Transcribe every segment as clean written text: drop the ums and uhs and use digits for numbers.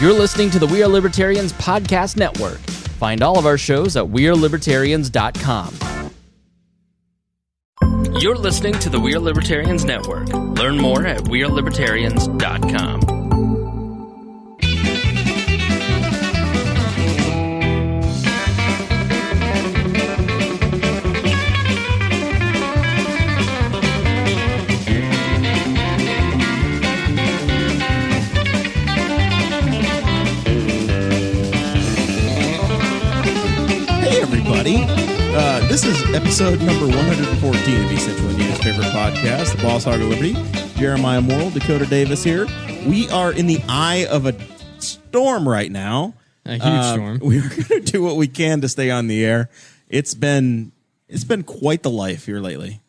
You're listening to the We Are Libertarians Podcast Network. Find all of our shows at wearelibertarians.com. You're listening to the We Are Libertarians Network. Learn more at wearelibertarians.com. This is episode number 114 of East Central Indiana's favorite podcast, the Boss Hog of Liberty. Jeremiah Morrell, Dakota Davis here. We are in the eye of a storm right now. A huge storm. We're going to do what we can to stay on the air. It's been quite the life here lately.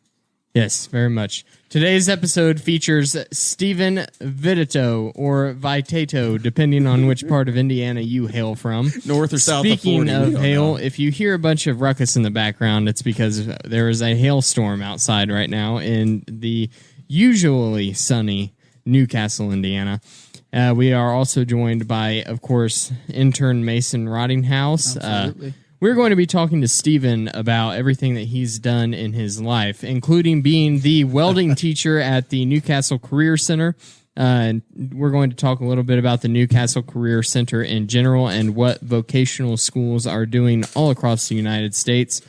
Yes, very much. Today's episode features Steven Vitatoe, or Vitatoe, depending on which part of Indiana you hail from. North or south Speaking of 40. of hail, if you hear a bunch of ruckus in the background, it's because there is a hailstorm outside right now in the usually sunny Newcastle, Indiana. We are also joined by, of course, Intern Mason Rottinghaus. Absolutely. We're going to be talking to Steven about everything that he's done in his life, including being the welding teacher at the Newcastle Career Center. And we're going to talk a little bit about the Newcastle Career Center in general and what vocational schools are doing all across the United States.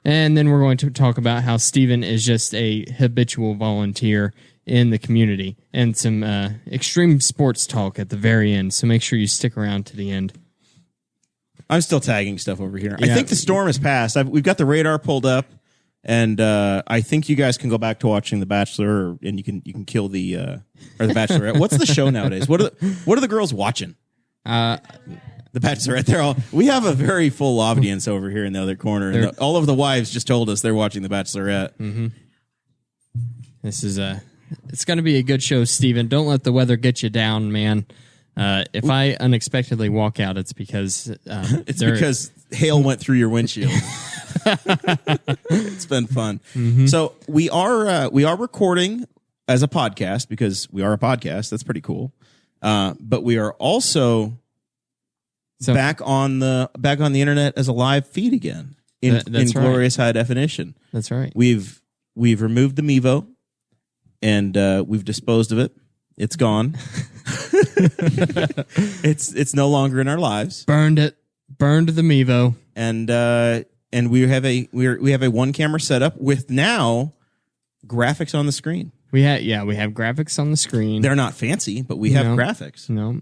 And then we're going to talk about how Steven is just a habitual volunteer in the community and some extreme sports talk at the very end. So make sure you stick around to the end. I'm still tagging stuff over here. Yeah. I think the storm has passed. We've got the radar pulled up, and I think you guys can go back to watching The Bachelor, and you can kill the or The Bachelorette. What's the show nowadays? What are the girls watching? The Bachelorette. We have a very full audience over here in the other corner. And all of the wives just told us they're watching The Bachelorette. Mm-hmm. This is it's going to be a good show, Steven. Don't let the weather get you down, man. If I unexpectedly walk out, it's because because hail went through your windshield. It's been fun. Mm-hmm. So we are recording as a podcast because we are a podcast. That's pretty cool. But we are also back on the internet as a live feed again in glorious high definition. That's right. We've removed the Mevo and we've disposed of it. It's gone. It's no longer in our lives. Burned the Mevo, and we have a one camera setup with now graphics on the screen. We have graphics on the screen. They're not fancy, but we have graphics. No,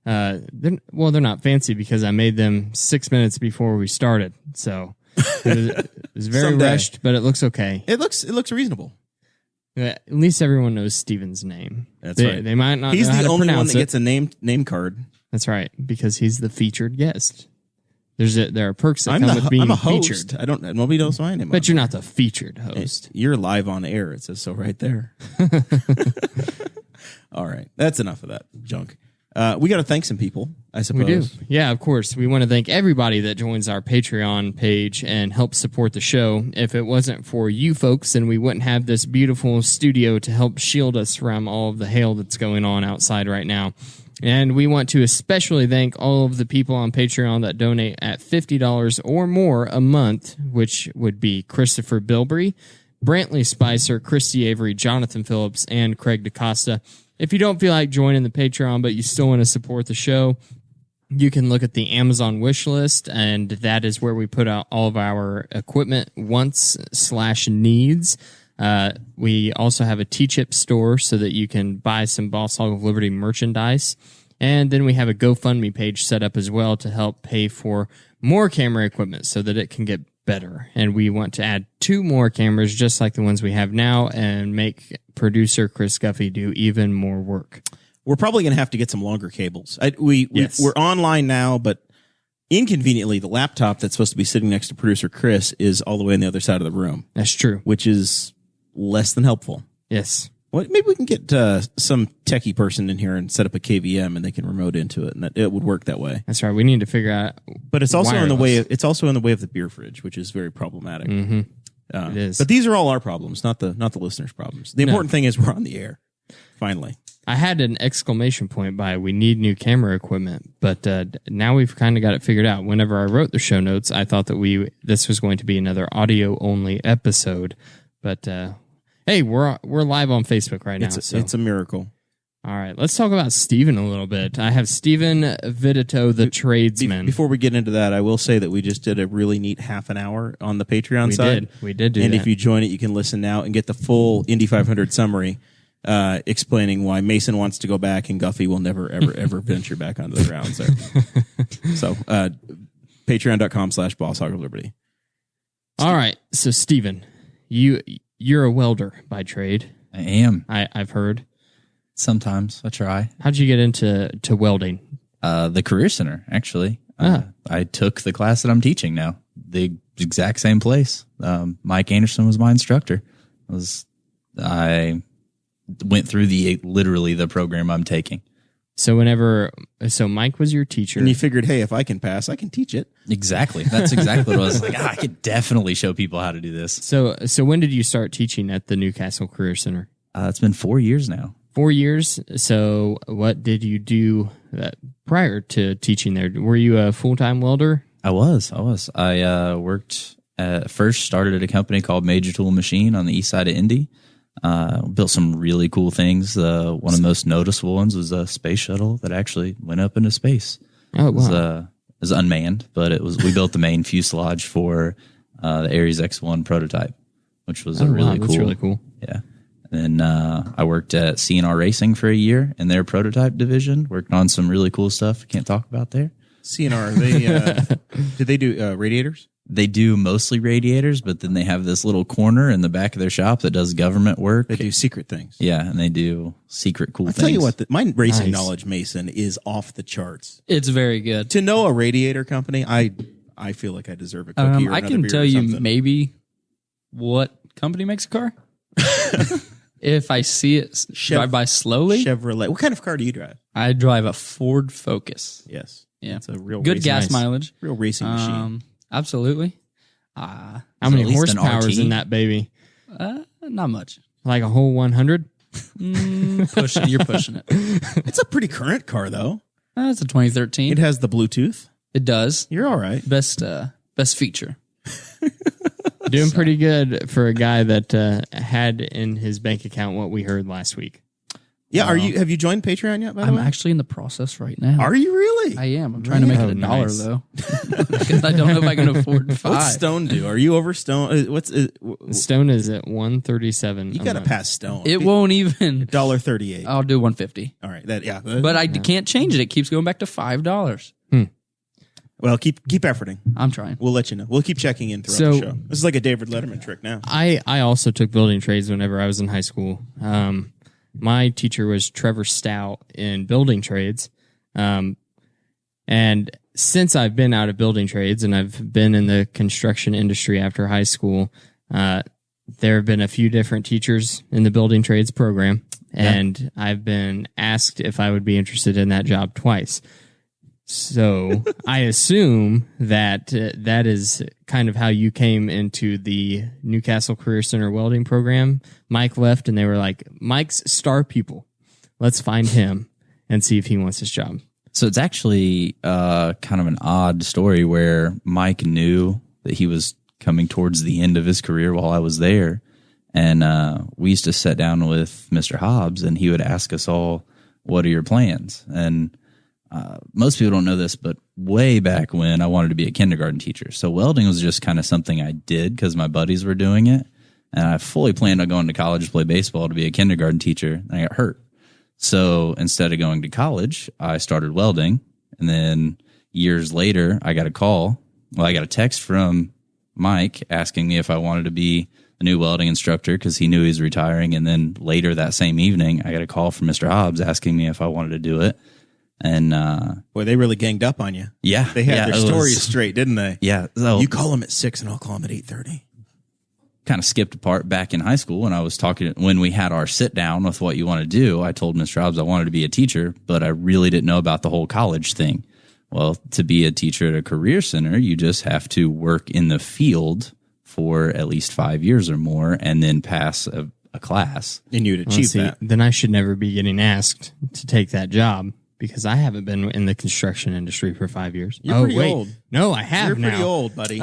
they're not fancy because I made them 6 minutes before we started. So it was very rushed, but it looks okay. It looks reasonable. At least everyone knows Steven's name. That's right. They might not. He's know how the to only one pronounce that it. gets a name card. That's right, because he's the featured guest. There are perks that come with being I'm a host. featured. Nobody knows my name. But you're not the featured host. You're live on air. It says so right there. All right, that's enough of that junk. We got to thank some people, I suppose. We do. Yeah, of course. We want to thank everybody that joins our Patreon page and helps support the show. If it wasn't for you folks, then we wouldn't have this beautiful studio to help shield us from all of the hail that's going on outside right now. And we want to especially thank all of the people on Patreon that donate at $50 or more a month, which would be Christopher Bilbrey, Brantley Spicer, Christy Avery, Jonathan Phillips, and Craig DaCosta. If you don't feel like joining the Patreon, but you still want to support the show, you can look at the Amazon wish list, and that is where we put out all of our equipment wants/needs. We also have a T-Chip store so that you can buy some Boss Hog of Liberty merchandise. And then we have a GoFundMe page set up as well to help pay for more camera equipment so that it can get better. And we want to add 2 more cameras just like the ones we have now and make producer Chris Guffey do even more work. We're probably going to have to get some longer cables. We're online now, but inconveniently, the laptop that's supposed to be sitting next to producer Chris is all the way on the other side of the room. That's true. Which is less than helpful. Yes. Well, maybe we can get some techie person in here and set up a KVM, and they can remote into it, and it would work that way. That's right. We need to figure out. But it's also wireless. It's also in the way of the beer fridge, which is very problematic. Mm-hmm. It is. But these are all our problems, not the listeners' problems. The important thing is we're on the air. Finally. I had an exclamation point by we need new camera equipment, but now we've kind of got it figured out. Whenever I wrote the show notes, I thought that this was going to be another audio only episode, but hey, we're live on Facebook right now. It's a miracle. All right, let's talk about Steven a little bit. I have Steven Vitatoe, the tradesman. Before we get into that, I will say that we just did a really neat half an hour on the Patreon side. We did do and that. If you join it, you can listen now and get the full Indy 500 summary explaining why Mason wants to go back and Guffey will never, ever, ever venture back onto the grounds there. So, patreon.com/Boss Hog of Liberty. All right, so Steven, you're a welder by trade. I am. I've heard. Sometimes I try. How'd you get into welding? The Career Center, actually. I took the class that I'm teaching now. The exact same place. Mike Anderson was my instructor. I went through literally the program I'm taking. So Mike was your teacher. And you figured, hey, if I can pass, I can teach it. Exactly. That's exactly what I was like. I could definitely show people how to do this. So when did you start teaching at the Newcastle Career Center? It's been 4 years now. 4 years. So what did you do prior to teaching there? Were you a full-time welder? I was. I worked first started at a company called Major Tool Machine on the east side of Indy. Built some really cool things. One of the most noticeable ones was a space shuttle that actually went up into space. Oh, wow. It was unmanned, but we built the main fuselage for the Ares X1 prototype, which was really cool. That's really cool. Yeah. And then I worked at CNR Racing for a year in their prototype division, working on some really cool stuff I can't talk about there. CNR, did they do radiators? They do mostly radiators, but then they have this little corner in the back of their shop that does government work. They do secret things. Yeah, and they do secret cool things. I'll tell you what, my racing knowledge, Mason, is off the charts. It's very good. To know a radiator company, I feel like I deserve a cookie or I another can beer tell or you something. maybe what company makes a car. If I see it drive by slowly. Chevrolet. What kind of car do you drive? I drive a Ford Focus. Yes. Yeah. It's a real good racing, gas mileage. real racing machine. Absolutely. How many at least an horsepower is RT? in that baby? Not much. Like a whole 100? You're pushing it. It's a pretty current car, though. It's a 2013. It has the Bluetooth. It does. You're all right. Best feature. Doing pretty good for a guy that had in his bank account what we heard last week. Yeah. Have you joined Patreon yet, by the I'm way? actually in the process right now. Are you really? I am. I'm trying to make it $1, nice. though. Because I don't know if I can afford $5. What's Stone do? Are you over Stone? Stone is at 137. You got to pass Stone. It won't even. $1.38. I'll do 150. All right. That yeah. But I can't change it. It keeps going back to $5. Well, keep efforting. I'm trying. We'll let you know. We'll keep checking in throughout the show. This is like a David Letterman trick now. I also took building trades whenever I was in high school. My teacher was Trevor Stout in building trades. And since I've been out of building trades and I've been in the construction industry after high school, there have been a few different teachers in the building trades program. And I've been asked if I would be interested in that job twice. So I assume that that is kind of how you came into the Newcastle Career Center welding program. Mike left and they were like, Mike's star pupil. Let's find him and see if he wants this job. So it's actually kind of an odd story where Mike knew that he was coming towards the end of his career while I was there. And we used to sit down with Mr. Hobbs and he would ask us all, what are your plans? And most people don't know this, but way back when I wanted to be a kindergarten teacher. So welding was just kind of something I did because my buddies were doing it. And I fully planned on going to college to play baseball to be a kindergarten teacher. And I got hurt. So instead of going to college, I started welding. And then years later, I got a call. Well, I got a text from Mike asking me if I wanted to be a new welding instructor because he knew he was retiring. And then later that same evening, I got a call from Mr. Hobbs asking me if I wanted to do it. And boy, they really ganged up on you. Yeah, They had their stories straight, didn't they? Yeah, so You call them at 6 and I'll call them at 8:30. kind of skipped a part back in high school when I was talking, when we had our sit down with what you want to do. I told Mr. Hobbs I wanted to be a teacher, but I really didn't know about the whole college thing. Well, to be a teacher at a career center, you just have to work in the field for at least 5 years or more and then pass a class. And you'd Well, achieve see, that. then I should never be getting asked to take that job because I haven't been in the construction industry for 5 years. You're pretty old. No, I have You're now. pretty old, buddy.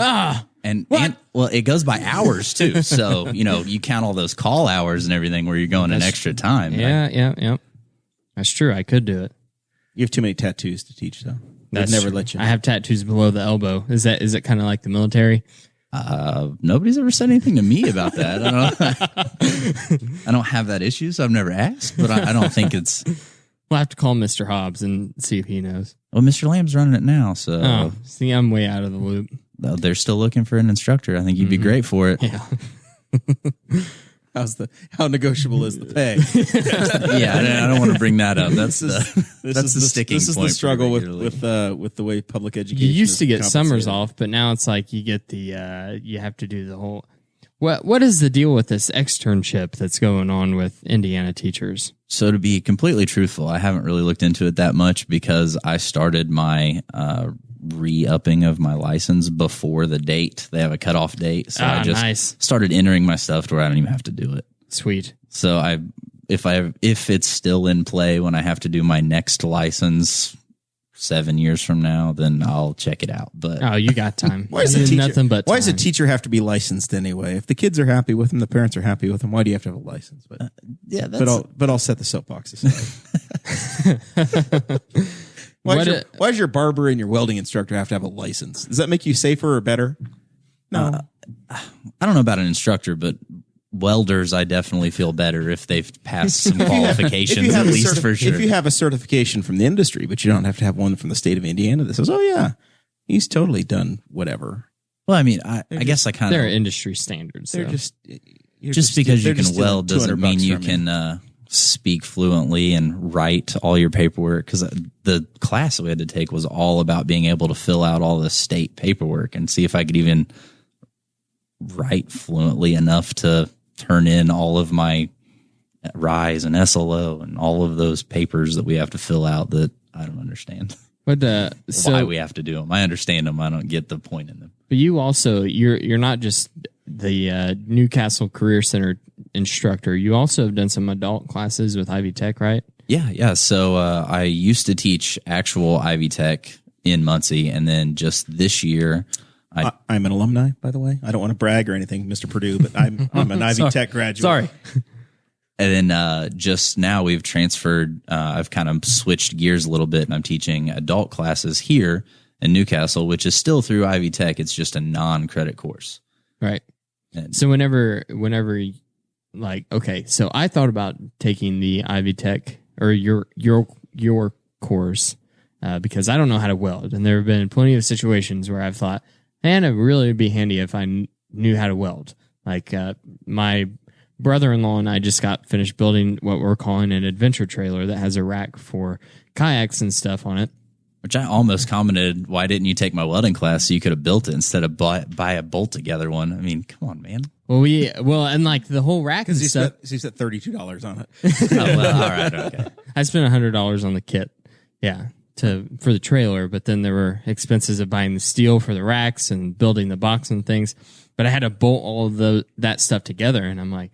And well, it goes by hours too. So, you count all those call hours and everything where you're going an extra time. Yeah. That's true. I could do it. You have too many tattoos to teach, though. That's They'd never true. let you. I have tattoos below the elbow. Is it kind of like the military? Nobody's ever said anything to me about that. I don't have that issue, so I've never asked, but I don't think it's. We'll have to call Mr. Hobbs and see if he knows. Well, Mr. Lamb's running it now, so Oh, see, I'm way out of the loop. they're still looking for an instructor. I think you'd be great for it. Yeah. How negotiable is the pay? Yeah, I don't want to bring that up. That's the sticking This is point the struggle regularly. with the way public education. You used is to get summers compensated. off, but now it's like you get the you have to do the whole. What is the deal with this externship that's going on with Indiana teachers? So to be completely truthful, I haven't really looked into it that much because I started my re-upping of my license before the date. They have a cutoff date. So I just nice. started entering my stuff to where I don't even have to do it. Sweet. So if it's still in play when I have to do my next license 7 years from now, then I'll check it out. But Oh, you got time. Why does You a did teacher? nothing but Why does a time. teacher have to be licensed anyway? If the kids are happy with them, the parents are happy with them. Why do you have to have a license? But yeah, that's I'll set the soapbox aside. Why does your barber and your welding instructor have to have a license? Does that make you safer or better? No. I don't know about an instructor, but welders, I definitely feel better if they've passed some qualifications at least for sure. If you have a certification from the industry, but you don't have to have one from the state of Indiana that says, "Oh yeah, he's totally done whatever." Well, I mean, I guess I kind They're of industry standards. They're so. just because you they're just can weld stealing doesn't $200 mean you from can speak fluently and write all your paperwork. Because the class that we had to take was all about being able to fill out all the state paperwork and see if I could even write fluently enough to turn in all of my RISE and SLO and all of those papers that we have to fill out that I don't understand. But Why we have to do them. I understand them. I don't get the point in them. But you also you're not just the Newcastle Career Center instructor. You also have done some adult classes with Ivy Tech, right? Yeah. So I used to teach actual Ivy Tech in Muncie, and then just this year, I'm an alumni, by the way. I don't want to brag or anything, Mr. Purdue, but I'm an Ivy Tech graduate. Sorry. And then just now we've transferred. I've kind of switched gears a little bit, and I'm teaching adult classes here in Newcastle, which is still through Ivy Tech. It's just a non-credit course. Right. And So whenever like, okay, so I thought about taking the Ivy Tech or your course because I don't know how to weld, and there have been plenty of situations where I've thought, man, it really would be handy if I knew how to weld. Like my brother-in-law and I just got finished building what we're calling an adventure trailer that has a rack for kayaks and stuff on it. which I almost commented, why didn't you take my welding class so you could have built it instead of buy a bolt together one? I mean, come on, man. Well, and like the whole rack and Because stuff. he spent $32 on it. Oh, well, all right, okay. I spent $100 on the kit, for the trailer. But then there were expenses of buying the steel for the racks and building the box and things. But I had to bolt all of that stuff together, and I'm like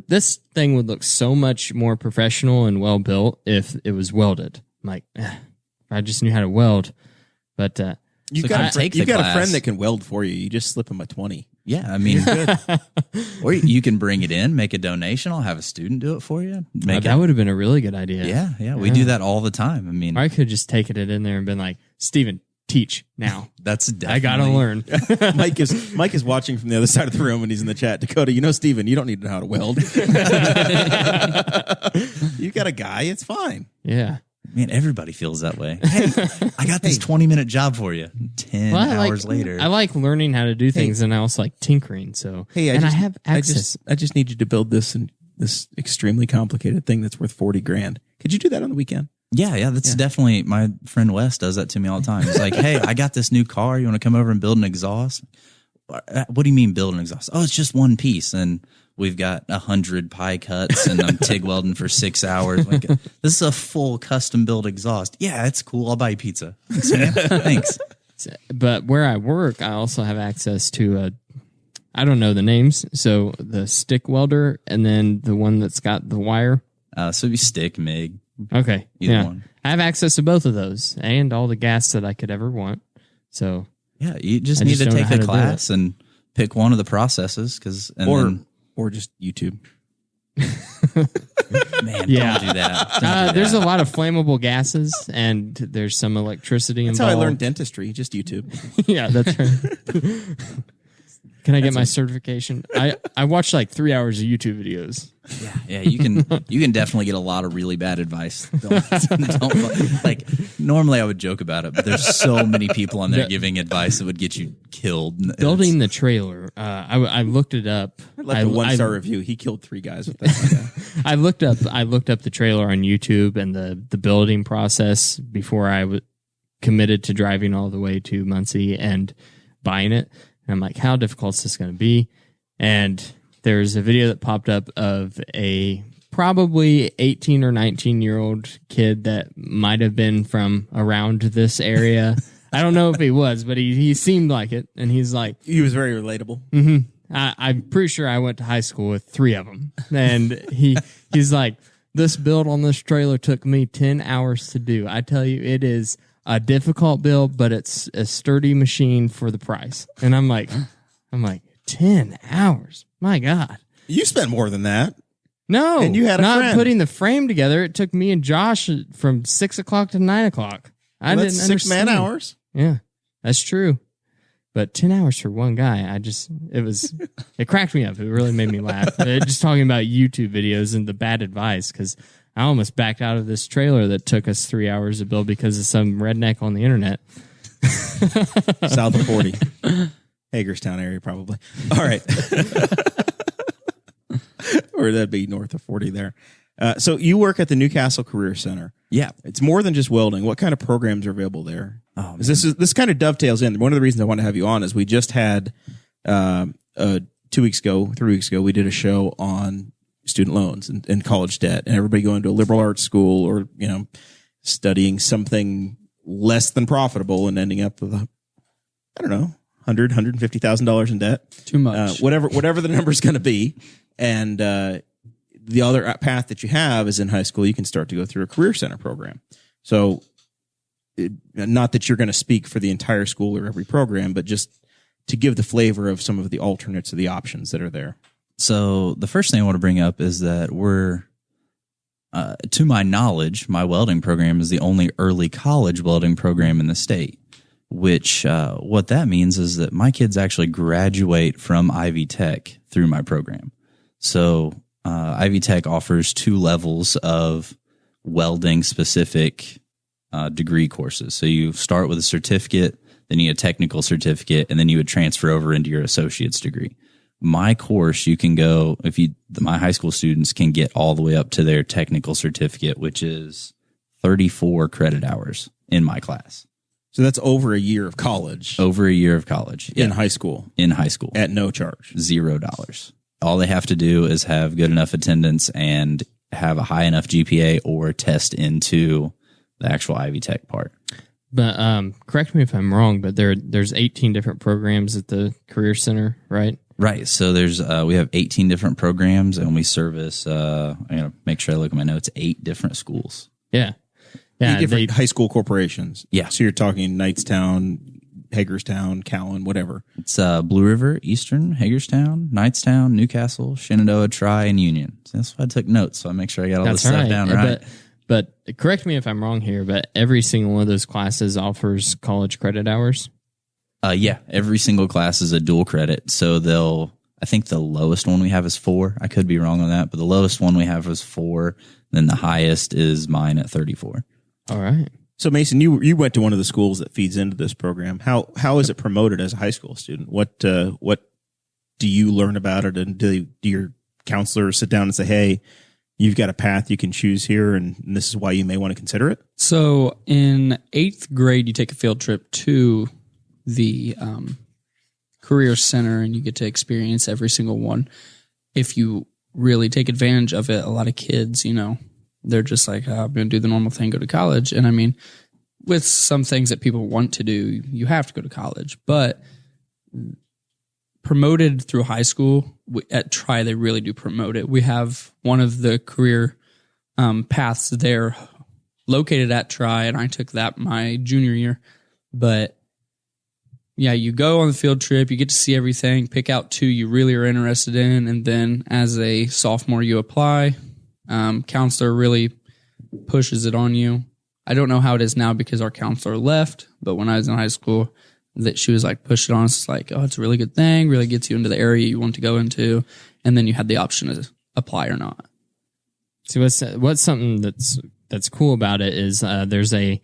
this thing would look so much more professional and well built if it was welded. I'm like, if I just knew how to weld. But You've got a friend that can weld for you. You just slip him a 20. Yeah, I mean, or you can bring it in, make a donation. I'll have a student do it for you. that would have been a really good idea. Yeah, we do that all the time. I mean, Or I could just take it in there and been like, Steven, teach now. that's definitely, I gotta learn. Mike is watching from the other side of the room and he's in the chat. Dakota, Steven, you don't need to know how to weld. You got a guy, it's fine. Yeah. Man, everybody feels that way. Hey, I got this 20-minute job for you. 10 hours later. I like learning how to do things, and I also like tinkering. So, Hey, I have access. I just need you to build this extremely complicated thing that's worth $40,000. Could you do that on the weekend? Yeah, that's definitely, my friend Wes does that to me all the time. He's like, hey, I got this new car. You want to come over and build an exhaust? What do you mean build an exhaust? Oh, it's just one piece. And we've got 100 pie cuts and I'm TIG welding for 6 hours. Like, this is a full custom built exhaust. Yeah, it's cool. I'll buy you pizza. Thanks, man. Thanks. But where I work, I also have access to I don't know the names. So the stick welder and then the one that's got the wire. So it'd be stick, MIG. Okay. Either one. I have access to both of those and all the gas that I could ever want. So Yeah, you just I need just to don't know take how the to do class and pick one of the processes. Or just YouTube. Man, Yeah. don't do that. Don't do there's that. a lot of flammable gases and there's some electricity That's involved. how I learned dentistry. Just YouTube. Yeah, that's right. Can I get my certification? I watched like 3 hours of YouTube videos. Yeah, you can definitely get a lot of really bad advice. Don't, like normally I would joke about it, but there's so many people on there giving advice that would get you killed. Building the trailer, I looked it up. I left a 1-star review. He killed 3 guys with that. I looked up the trailer on YouTube and the building process before I committed to driving all the way to Muncie and buying it. And I'm like, how difficult is this going to be? And there's a video that popped up of a probably 18 or 19-year-old kid that might have been from around this area. I don't know if he was, but he seemed like it. And he's like, He was very relatable. I'm pretty sure I went to high school with 3 of them. And he's like, this build on this trailer took me 10 hours to do. I tell you, it is a difficult build, but it's a sturdy machine for the price. And I'm like, 10 hours. My God. You spent more than that. No, And you had a not friend. putting the frame together. It took me and Josh from 6 o'clock to 9 o'clock. I Well, didn't that's 6 man understand. hours. Yeah, that's true. But 10 hours for one guy, it cracked me up. It really made me laugh. Just talking about YouTube videos and the bad advice, because I almost backed out of this trailer that took us 3 hours to build because of some redneck on the internet. South of 40. Hagerstown area, probably. All right. Or that'd be north of 40 there. So you work at the Newcastle Career Center. Yeah. It's more than just welding. What kind of programs are available there? Oh, man. This kind of dovetails in. One of the reasons I want to have you on is we just had 3 weeks ago, we did a show on student loans and college debt, and everybody going to a liberal arts school or studying something less than profitable and ending up with $150,000 in debt. Too much. Whatever the number's going to be, and the other path that you have is in high school, you can start to go through a career center program. So, not that you're going to speak for the entire school or every program, but just to give the flavor of some of the alternates or the options that are there. So the first thing I want to bring up is that we're, to my knowledge, my welding program is the only early college welding program in the state, which what that means is that my kids actually graduate from Ivy Tech through my program. So Ivy Tech offers 2 levels of welding specific degree courses. So you start with a certificate, then you get a technical certificate, and then you would transfer over into your associate's degree. My course, you can go, my high school students can get all the way up to their technical certificate, which is 34 credit hours in my class. So that's over a year of college. Over a year of college. In high school. In high school. At no charge. $0. All they have to do is have good enough attendance and have a high enough GPA or test into the actual Ivy Tech part. But correct me if I'm wrong, but there's 18 different programs at the Career Center, right? Right. So there's we have 18 different programs, and we service. I'm gonna make sure I look at my notes. 8 different schools. Yeah, 8 different high school corporations. Yeah. So you're talking Knightstown, Hagerstown, Cowan, whatever. It's Blue River, Eastern, Hagerstown, Knightstown, Newcastle, Shenandoah, Tri, and Union. So that's why I took notes. So I make sure I got all this stuff down right. But correct me if I'm wrong here, but every single one of those classes offers college credit hours? Yeah, every single class is a dual credit. So I think the lowest one we have is 4. I could be wrong on that, but the lowest one we have is 4. Then the highest is mine at 34. All right. So Mason, you went to one of the schools that feeds into this program. How is it promoted as a high school student? What do you learn about it, and do your counselors sit down and say, hey, you've got a path you can choose here, and this is why you may want to consider it? So in 8th grade, you take a field trip to the Career Center, and you get to experience every single one. If you really take advantage of it, a lot of kids, they're just like, I'm going to do the normal thing, go to college. And I mean, with some things that people want to do, you have to go to college. But promoted through high school. At Tri, they really do promote it. We have one of the career paths there located at Tri, and I took that my junior year. But yeah, you go on the field trip, you get to see everything, pick out 2 you really are interested in, and then as a sophomore, you apply. Counselor really pushes it on you. I don't know how it is now because our counselor left, but when I was in high school, that she was like, push it on us. It's like, oh, it's a really good thing, really gets you into the area you want to go into. And then you had the option to apply or not. See, what's something that's cool about it is there's the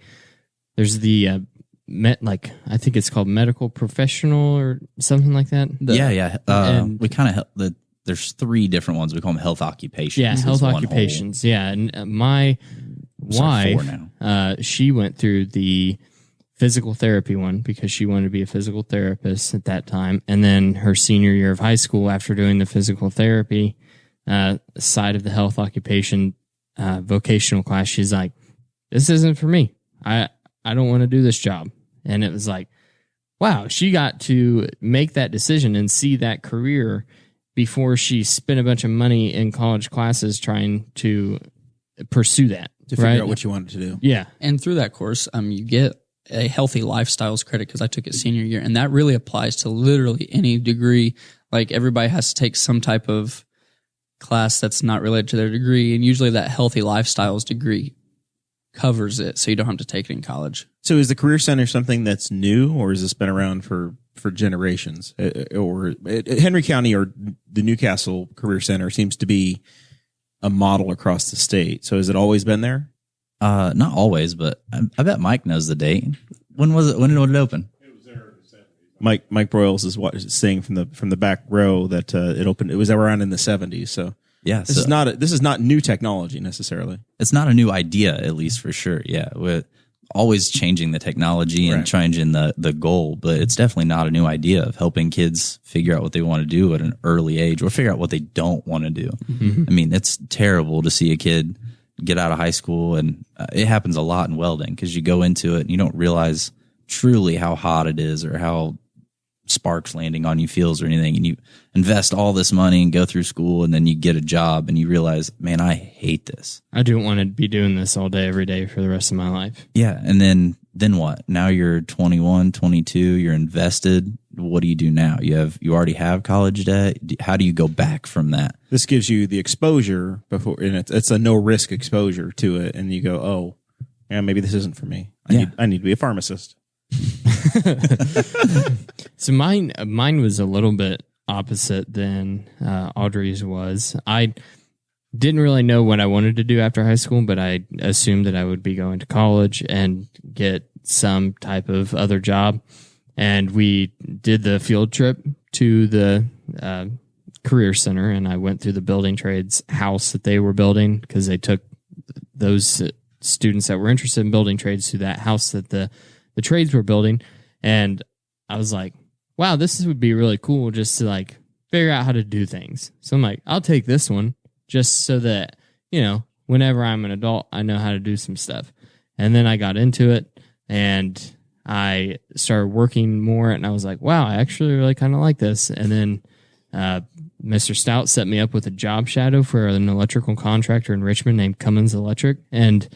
I think it's called medical professional or something like that. We kind of there's 3 different ones. We call them health occupations. Yeah, health occupations. Yeah, and my wife, 4 now. She went through the physical therapy one because she wanted to be a physical therapist at that time. And then her senior year of high school, after doing the physical therapy side of the health occupation vocational class, she's like, this isn't for me. I don't want to do this job. And it was like, wow, she got to make that decision and see that career before she spent a bunch of money in college classes trying to pursue that. To figure out what you wanted to do. Yeah. And through that course, you get a healthy lifestyles credit because I took it senior year, and that really applies to literally any degree. Like everybody has to take some type of class that's not related to their degree, and usually that healthy lifestyles degree covers it, so you don't have to take it in college. So is the Career Center something that's new, or has this been around for generations? Or Henry County or the Newcastle Career Center seems to be a model across the state. So has it always been there? Not always, but I bet Mike knows the date. When was it? When did it open? It was there in the 70s. Mike Broyles is saying from the back row that it opened. It was around in the 70s. So Yeah, this is not new technology necessarily. It's not a new idea, at least for sure. Yeah, we're always changing the technology and Right. changing the goal, but it's definitely not a new idea of helping kids figure out what they want to do at an early age or figure out what they don't want to do. Mm-hmm. I mean, it's terrible to see a kid get out of high school, and it happens a lot in welding because you go into it and you don't realize truly how hot it is or how sparks landing on you feels or anything, and you invest all this money and go through school, and then you get a job and you realize, man, I hate this. I don't want to be doing this all day, every day for the rest of my life. Yeah, and then what? Now you're 21, 22, you're invested. What do you do now? You already have college debt. How do you go back from that? This gives you the exposure before, and it's a no risk exposure to it, and you go, oh, yeah, maybe this isn't for me. I need to be a pharmacist. So mine was a little bit opposite than Audrey's was. I didn't really know what I wanted to do after high school, but I assumed that I would be going to college and get some type of other job. And we did the field trip to the Career Center, and I went through the building trades house that they were building because they took those students that were interested in building trades to that house that the trades were building. And I was like, wow, this would be really cool just to like figure out how to do things. So I'm like, I'll take this one just so that, whenever I'm an adult, I know how to do some stuff. And then I got into it and I started working more, and I was like, wow, I actually really kind of like this. And then Mr. Stout set me up with a job shadow for an electrical contractor in Richmond named Cummins Electric. And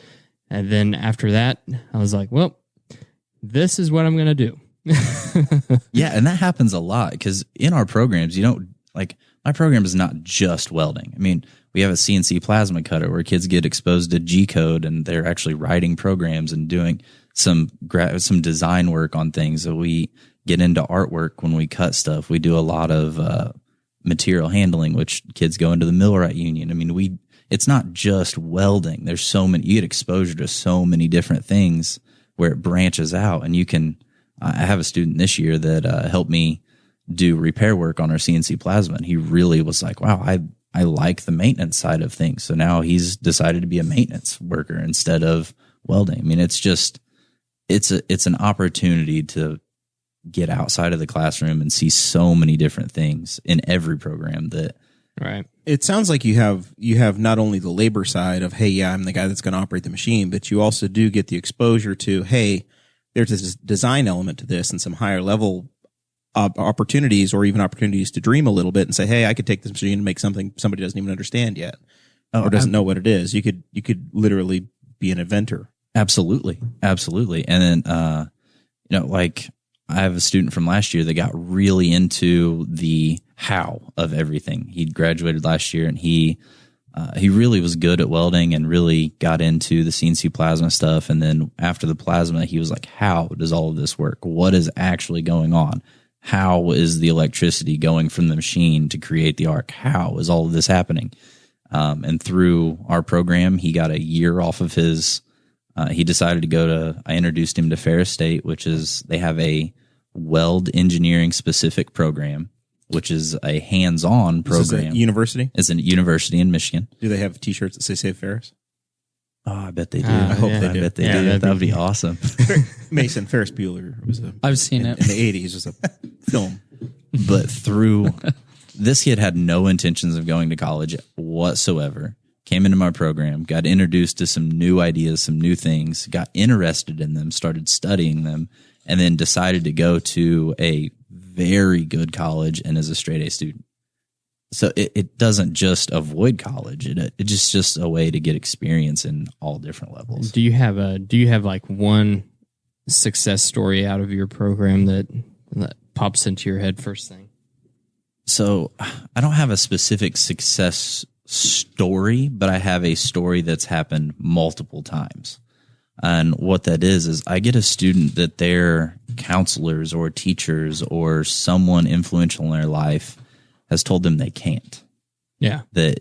then after that, I was like, well, this is what I'm going to do. Yeah, and that happens a lot because in our programs, my program is not just welding. I mean, we have a CNC plasma cutter where kids get exposed to G code, and they're actually writing programs and doing some design work on things. So we get into artwork when we cut stuff. We do a lot of material handling, which kids go into the millwright union. I mean, it's not just welding. There's so many, you get exposure to so many different things where it branches out. And I have a student this year that helped me do repair work on our CNC plasma. And he really was like, wow, I like the maintenance side of things. So now he's decided to be a maintenance worker instead of welding. I mean, it's an opportunity to get outside of the classroom and see so many different things in every program that. Right. It sounds like you have not only the labor side of, hey, yeah, I'm the guy that's going to operate the machine, but you also do get the exposure to, hey, there's this design element to this and some higher level opportunities, or even opportunities to dream a little bit and say, hey, I could take this machine and make something somebody doesn't even understand yet or doesn't know what it is. You could literally be an inventor. Absolutely. And then, like I have a student from last year that got really into the how of everything. He graduated last year, and he really was good at welding and really got into the CNC plasma stuff. And then after the plasma, he was like, how does all of this work? What is actually going on? How is the electricity going from the machine to create the arc? How is all of this happening? And through our program, he got a year off of his, he decided to go to, I introduced him to Ferris State, which is, they have a weld engineering specific program, which is a hands-on program. This is a university? It's a university in Michigan. Do they have T-shirts that say Save Ferris? Oh, I bet they do. I hope they do. I bet they do. That would be awesome. Mason, Ferris Bueller was I've seen it. In the 80s was a film. But through this kid had no intentions of going to college whatsoever. Came into my program, got introduced to some new ideas, some new things, got interested in them, started studying them, and then decided to go to a very good college and is a straight A student. So it doesn't just avoid college. It's just a way to get experience in all different levels. Do you have like one success story out of your program that pops into your head first thing? So I don't have a specific success story, but I have a story that's happened multiple times. And what that is I get a student that their counselors or teachers or someone influential in their life has told them they can't. Yeah. That,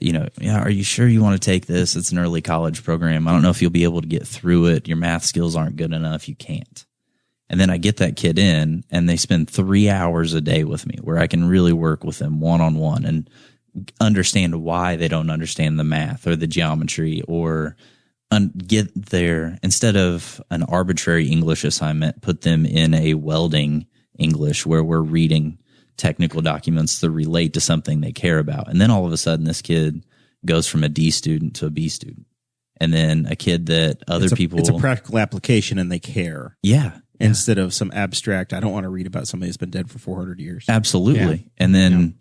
are you sure you want to take this? It's an early college program. I don't know if you'll be able to get through it. Your math skills aren't good enough. You can't. And then I get that kid in, and they spend 3 hours a day with me where I can really work with them one-on-one and understand why they don't understand the math or the geometry, or get there, instead of an arbitrary English assignment, put them in a welding English where we're reading technical documents that relate to something they care about. And then all of a sudden this kid goes from a D student to a B student. And then a kid that it's a practical application and they care. Yeah. Instead of some abstract, I don't want to read about somebody that's been dead for 400 years. Absolutely. Yeah. And then,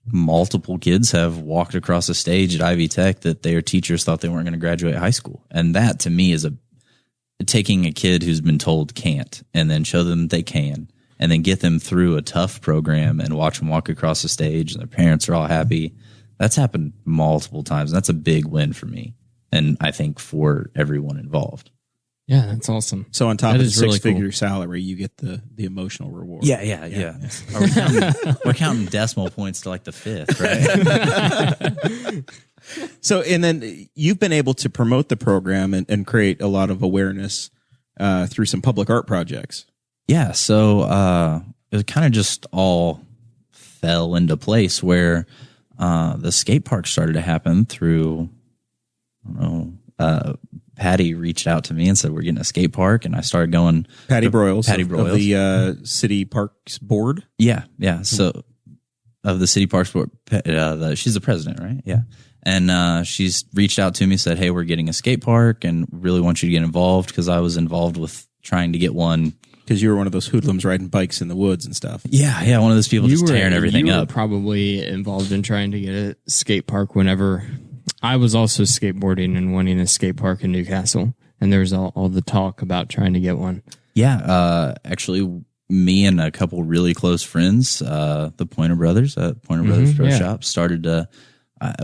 multiple kids have walked across a stage at Ivy Tech that their teachers thought they weren't going to graduate high school. And that to me is taking a kid who's been told can't and then show them they can, and then get them through a tough program and watch them walk across the stage and their parents are all happy. That's happened multiple times. And that's a big win for me. And I think for everyone involved. Yeah, that's awesome. So on top That of the is really six-figure cool. salary, you get the emotional reward. Yeah. We're counting decimal points to like the fifth, right? So, and then you've been able to promote the program and create a lot of awareness through some public art projects. Yeah, so it kind of just all fell into place where the skate park started to happen through, Patty reached out to me and said, we're getting a skate park. And I started going. Patty Broyles of the City Parks Board. Yeah. So of the City Parks Board, she's the president, right? Yeah. And she's reached out to me, said, hey, we're getting a skate park and really want you to get involved, because I was involved with trying to get one. Because you were one of those hoodlums riding bikes in the woods and stuff. Yeah, one of those people just tearing everything you up. were probably involved in trying to get a skate park whenever I was also skateboarding and wanting a skate park in Newcastle. And there was all the talk about trying to get one. Yeah, actually, me and a couple really close friends, the Pointer Brothers at Pointer Brothers Pro Shop, started to,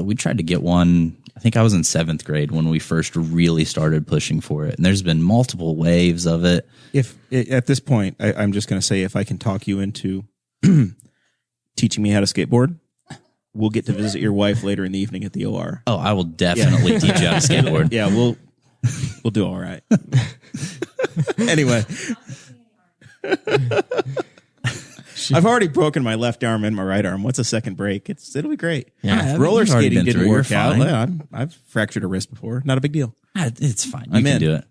we tried to get one. I think I was in 7th grade when we first really started pushing for it. And there's been multiple waves of it. At this point, I'm just going to say, if I can talk you into teaching me how to skateboard, we'll get to visit your wife later in the evening at the OR. Oh, I will definitely teach you how to skateboard. Yeah, we'll do all right. Anyway. I've already broken my left arm and my right arm. What's a second break? It'll be great. Yeah. Roller You've already skating been didn't through it. work You're out. fine. Yeah, I've fractured a wrist before. Not a big deal. It's fine. You I'm can in. do it.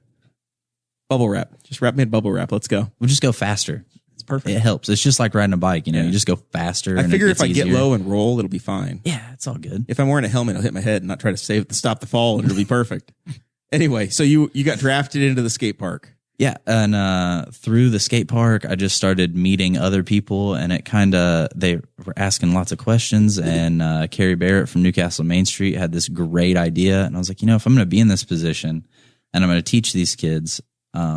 Bubble wrap. Just wrap me in bubble wrap. Let's go. We'll just go faster. It's perfect. It helps. It's just like riding a bike. You Yeah. just go faster. I and figure it if gets I get easier. low and roll, it'll be fine. Yeah, it's all good. If I'm wearing a helmet, I'll hit my head and not try to stop the fall, and it'll be perfect. Anyway, so you got drafted into the skate park. Yeah, and through the skate park, I just started meeting other people, and they were asking lots of questions, and Carrie Barrett from Newcastle Main Street had this great idea, and I was like, if I'm going to be in this position, and I'm going to teach these kids,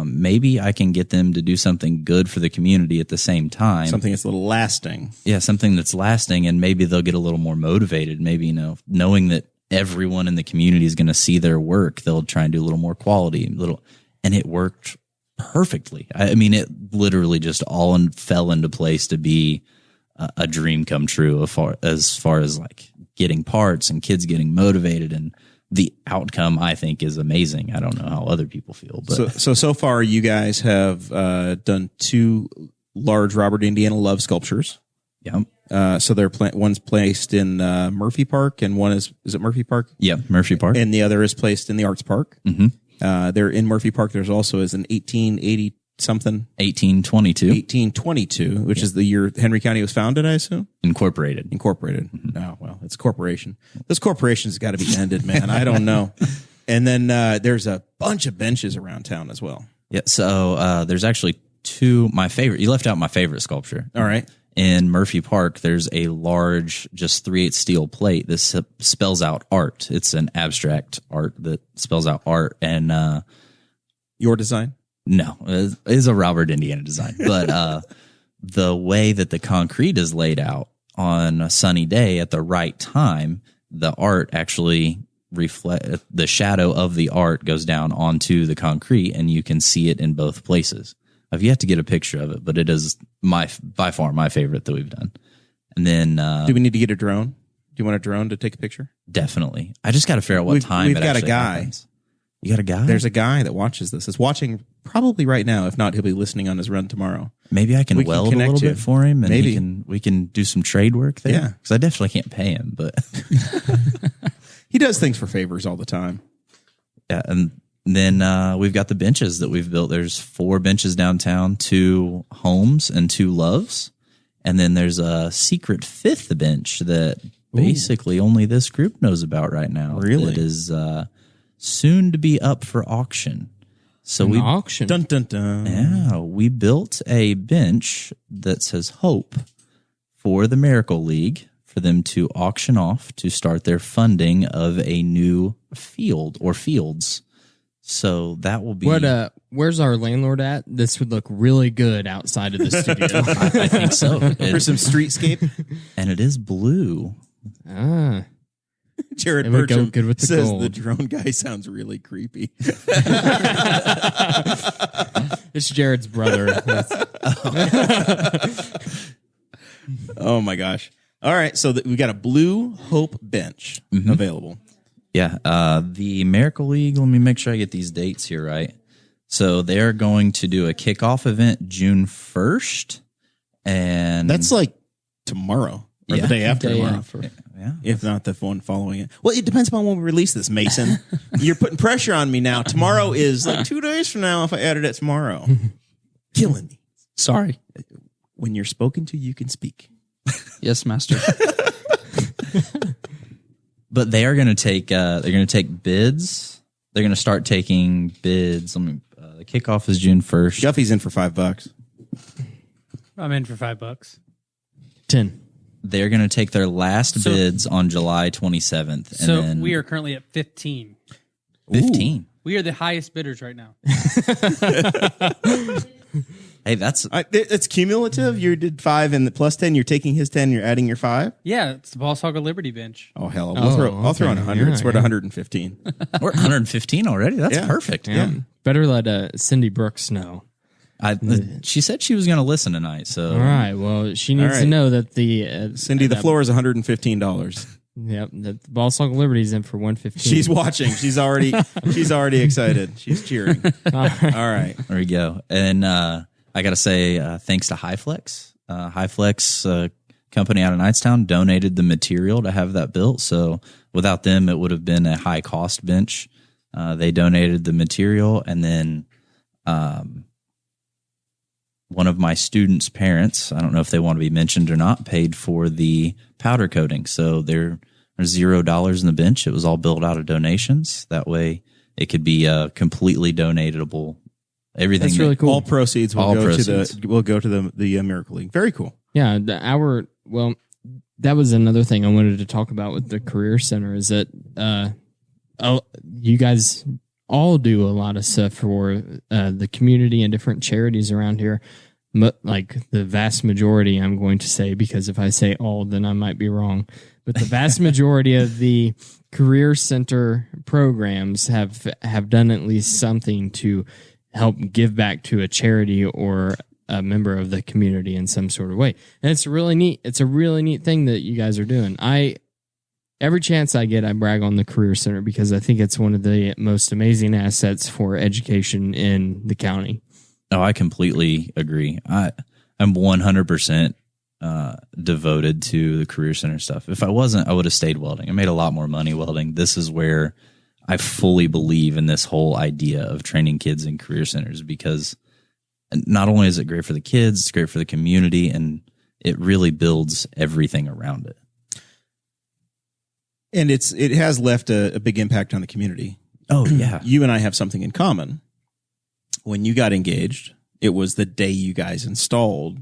maybe I can get them to do something good for the community at the same time. Something that's a little lasting. Yeah, something that's lasting, and maybe they'll get a little more motivated. Maybe, knowing that everyone in the community is going to see their work, they'll try and do a little more quality, and it worked perfectly. I mean, it literally just all fell into place to be a dream come true as far as like getting parts and kids getting motivated, and the outcome I think is amazing. I don't know how other people feel, but so far you guys have done 2 large Robert Indiana Love sculptures. Yeah. So they're one's placed in Murphy Park, and one is it Murphy Park? Yeah, Murphy Park, and the other is placed in the Arts Park. Mm-hmm. There in Murphy Park, there's also is an 1880 something, 1822, which is the year Henry County was founded, I assume. Incorporated. Mm-hmm. Oh well, it's a corporation. This corporation's got to be ended, man. I don't know. And then there's a bunch of benches around town as well. Yeah. So there's actually 2. My favorite. You left out my favorite sculpture. All right. In Murphy Park, there's a large, just 3/8 steel plate that spells out art. It's an abstract art that spells out art. And your design? No, it is a Robert Indiana design. But the way that the concrete is laid out on a sunny day at the right time, the art actually the shadow of the art goes down onto the concrete, and you can see it in both places. I've yet to get a picture of it, but it is by far my favorite that we've done. And then, do we need to get a drone? Do you want a drone to take a picture? Definitely. I just got to figure out what time we've it got actually a guy. happens. You got a guy? There's a guy that watches this. Is watching probably right now. If not, he'll be listening on his run tomorrow. Maybe I can We can weld a connect little you. bit for him, and Maybe. we can do some trade work there. Yeah. Because I definitely can't pay him, but He does things for favors all the time. yeah. And then we've got the benches that we've built. There's 4 benches downtown, 2 homes and 2 loves. And then there's a secret 5th bench that basically only this group knows about right now. Really? That is soon to be up for auction. So we auction. Dun dun dun. we built a bench that says Hope for the Miracle League for them to auction off to start their funding of a new field or fields. So that will be Where's our landlord at? This would look really good outside of the studio. I think so. For some streetscape. And it is blue. Jared It would go Burcham good with the says gold. the drone guy sounds really creepy. It's Jared's brother. Oh my gosh. All right. So we got a blue Hope bench available. Yeah. The Miracle League, let me make sure I get these dates here right. So they're going to do a kickoff event June 1st. And That's like tomorrow or Yeah. the day after Day tomorrow. after. yeah. If not the one following it. Well, it depends upon when we release this, Mason. You're putting pressure on me now. Tomorrow is like 2 days from now if I edit it tomorrow. Killing me. Sorry. When you're spoken to, you can speak. Yes, master. But they are going to take bids. They're going to start taking bids. The kickoff is June 1st. Guffey's in for $5. I'm in for $5. 10. They're going to take their last bids on July 27th. And So then we are currently at 15. 15. We are the highest bidders right now. Hey, that's It's cumulative. You did 5 and the plus 10. You're taking his 10. You're adding your 5. Yeah, it's the Boss Hog of Liberty bench. Oh hell! Oh, I'll throw in okay. 100. Yeah, so we're at 115. we're at 115 already. That's Yeah. perfect. Yeah. Better let Cindy Brooks know. She said she was going to listen tonight. So All right. Well, she needs right. to know that the Cindy, the floor is $115. Yep, that the Boss Hog of Liberty is in for 115. She's watching. She's already excited. She's cheering. All right. there we go. And I got to say, thanks to HighFlex. HighFlex company out of Knightstown donated the material to have that built. So without them, it would have been a high cost bench. They donated the material, and then one of my students' parents, I don't know if they want to be mentioned or not, paid for the powder coating. So there's $0 in the bench. It was all built out of donations. That way it could be completely donatable Everything. That's really cool. All proceeds will All go proceeds. to the Miracle League. Very cool. Yeah, that was another thing I wanted to talk about with the Career Center is that you guys all do a lot of stuff for the community and different charities around here. Like the vast majority, I'm going to say, because if I say all, then I might be wrong. But the vast majority of the Career Center programs have done at least something to help give back to a charity or a member of the community in some sort of way. And it's really neat. It's a really neat thing that you guys are doing. Every chance I get, I brag on the Career Center because I think it's one of the most amazing assets for education in the county. Oh, I completely agree. I'm 100% devoted to the Career Center stuff. If I wasn't, I would have stayed welding. I made a lot more money welding. This is where I fully believe in this whole idea of training kids in career centers because not only is it great for the kids, it's great for the community, and it really builds everything around it. And it has left a big impact on the community. Oh, yeah. You and I have something in common. When you got engaged, it was the day you guys installed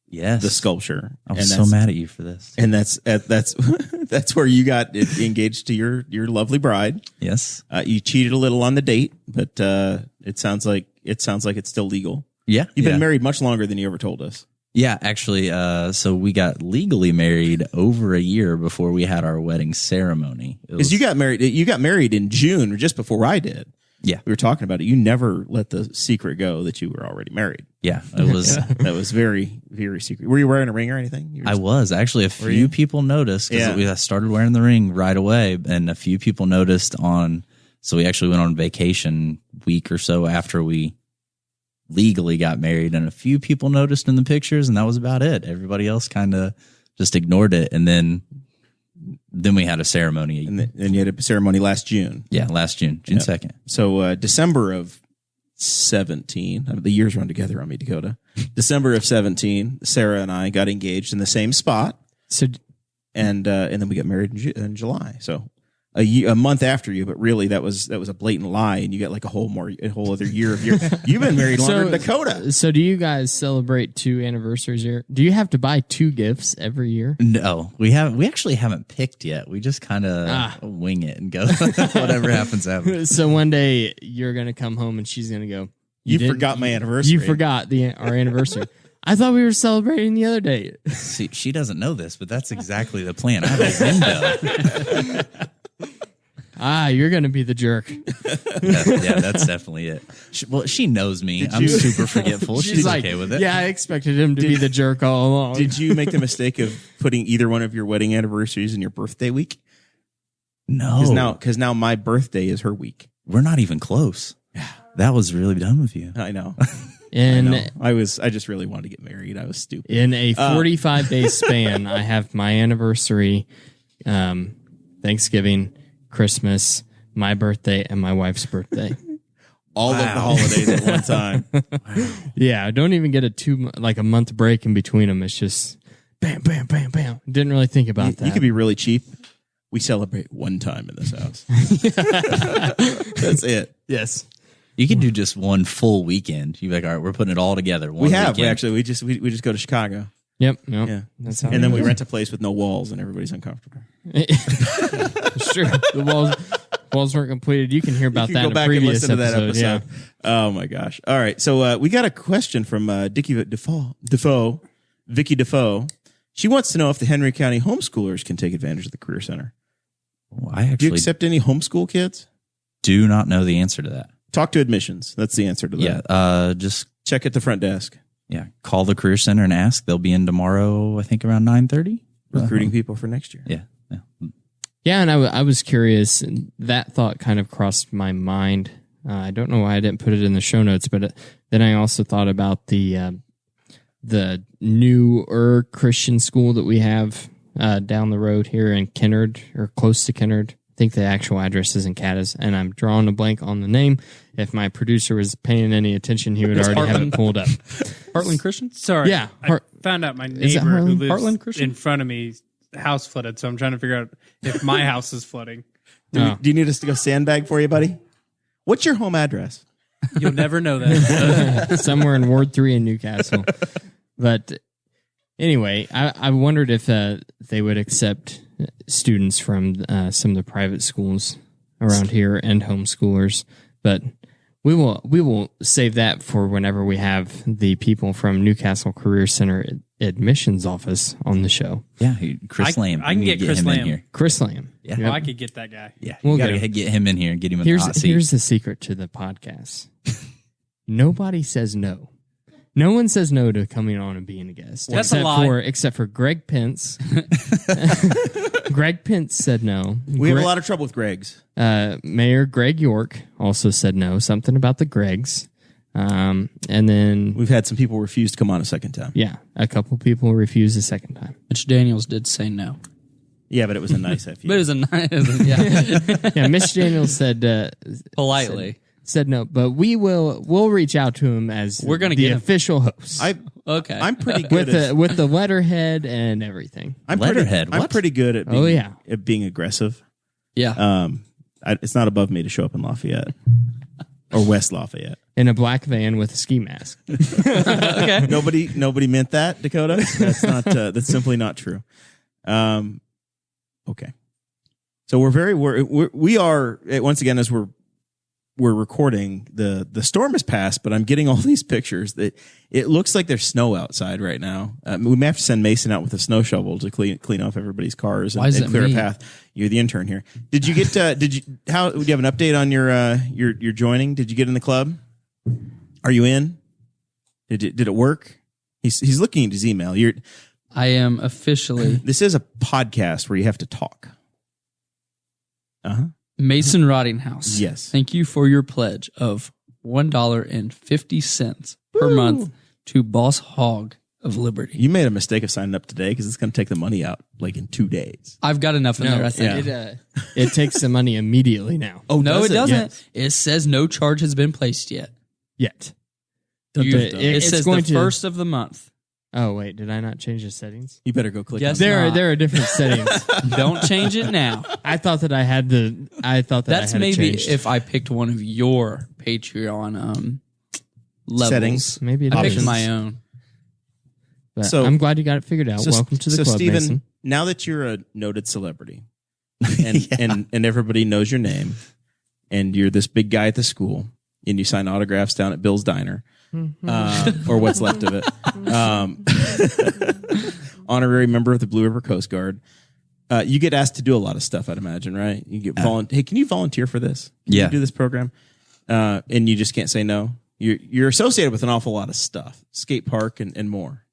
Yes. the sculpture. I was so mad at you for this. And that's that's where you got engaged to your lovely bride. Yes. You cheated a little on the date, but it sounds like it's still legal. Yeah. You've been married much longer than you ever told us. Yeah, actually, so we got legally married over a year before we had our wedding ceremony. Because you got married in June, or just before I did. Yeah. We were talking about it. You never let the secret go that you were already married. Yeah, it was. That was very, very secret. Were you wearing a ring or anything? I was actually. A few people noticed because I started wearing the ring right away, and a few people noticed so we actually went on vacation a week or so after we legally got married, and a few people noticed in the pictures, and that was about it. Everybody else kind of just ignored it, and then we had a ceremony. And you had a ceremony last June. Yeah, last June 2nd. So December of 17, the years run together on me, Dakota. December of 17, Sarah and I got engaged in the same spot. So, and then we got married in July. So a month after you, but really that was a blatant lie, and you got like a whole other year of you've been married longer than Dakota. So do you guys celebrate 2 anniversaries here? Do you have to buy 2 gifts every year? No, we actually haven't picked yet. We just kind of wing it and go whatever happens. So one day you're gonna come home and she's gonna go, You forgot my anniversary. You forgot our anniversary. I thought we were celebrating the other day. See, she doesn't know this, but that's exactly the plan. I have a window. You're going to be the jerk. Yeah, that's definitely it. She knows me. I'm super forgetful. She's like, okay with it. Yeah, I expected him to be the jerk all along. Did you make the mistake of putting either one of your wedding anniversaries in your birthday week? No. Because now my birthday is her week. We're not even close. Yeah. That was really dumb of you. I know. I just really wanted to get married. I was stupid. In a 45-day span, I have my anniversary, Thanksgiving, Christmas, my birthday, and my wife's birthday. All of the holidays at one time. Yeah, I don't even get a month break in between them. It's just bam, bam, bam, bam. Didn't really think about that. You could be really cheap. We celebrate one time in this house. That's it. Yes. You could do just one full weekend. You'd be like, all right, we're putting it all together. We just go to Chicago. Yep. Yeah. That's how and then we rent a place with no walls, and everybody's uncomfortable. It's true. The walls weren't completed. You can hear about that in a previous episode. Yeah. Oh my gosh. All right. So we got a question from Vicky Defoe. She wants to know if the Henry County homeschoolers can take advantage of the Career Center. Well, I actually do you accept any homeschool kids? Do not know the answer to that. Talk to admissions. That's the answer to that. Yeah. Just check at the front desk. Yeah. Call the Career Center and ask. They'll be in tomorrow, I think around 9:30. Recruiting people for next year. Yeah. Yeah, and I was curious, and that thought kind of crossed my mind. I don't know why I didn't put it in the show notes, but then I also thought about the newer Christian school that we have down the road here in Kennard, or close to Kennard. I think the actual address is in Caddis, and I'm drawing a blank on the name. If my producer was paying any attention, he would already have it pulled up. Heartland Christian? Sorry. Yeah. I found out my neighbor who lives Heartland Christian? in front of me, house flooded, so I'm trying to figure out if my house is flooding. Do you need us to go sandbag for you, buddy? What's your home address? You'll never know that. somewhere in Ward 3 in Newcastle. But anyway, I wondered if they would accept students from some of the private schools around here and homeschoolers. But we will save that for whenever we have the people from Newcastle Career Center admissions office on the show. Yeah, Chris Lamb. I can We get Chris him in Lamb. here. Chris Lamb. Yeah. Well, I could get that guy. Yeah, We'll you got to get get him in here and get him in the hot seat. Here's the secret to the podcast. Nobody says no. No one says no to coming on and being a guest. That's a lie. Except for Greg Pence. Greg Pence said no. We have a lot of trouble with Greg's. Mayor Greg York also said no. Something about the Gregs. And then, We've had some people refuse to come on a second time. yeah, a couple people refused the second time. Mitch Daniels did say no. Yeah, but it was a nice FU. But it was a nice, yeah, Yeah, Mitch Daniels said politely. said no, but we'll reach out to him as We're gonna the get him. official host Okay. I'm pretty good with the letterhead and everything. I'm Letterhead, I'm what? pretty good at being, Oh, yeah. at being aggressive. yeah. It's not above me to show up in Lafayette or West Lafayette. In a black van with a ski mask. Okay. Nobody meant that, Dakota. That's not. That's simply not true. Okay. So we are once again, as we're recording, the storm has passed, but I'm getting all these pictures that it looks like there's snow outside right now. We may have to send Mason out with a snow shovel to clean off everybody's cars Why is and it clear me? a path. You're the intern here. Did you get? Do you have an update on your joining? Did you get in the club? Are you in? Did it work? He's looking at his email. I am officially This is a podcast where you have to talk. Mason Rottinghaus. Yes. Thank you for your pledge of $1.50 per month to Boss Hog of Liberty. You made a mistake of signing up today because it's going to take the money out like in 2 days. I've got enough in there, I think. It takes the money immediately now. Oh, no, does it it? doesn't. Yes. It says no charge has been placed yet. Yet. It It's says going the to- first of the month. Oh wait, did I not change the settings? You better go click. Yes. on There not. are different settings. Don't change it now. I thought that I had the. I thought that That's I had maybe it changed. if I picked one of your Patreon levels. Settings. Maybe it I picked is. my own. But So- I'm glad you got it figured out. Welcome to the club, Steven, Mason. now that you're a noted celebrity and everybody knows your name and you're this big guy at the school and you sign autographs down at Bill's Diner, or what's left of it, honorary member of the Blue River Coast Guard, you get asked to do a lot of stuff, I'd imagine, right? You get hey, can you volunteer for this? Can Yeah. you do this program? And you just can't say no. You're associated with an awful lot of stuff, skate park and more.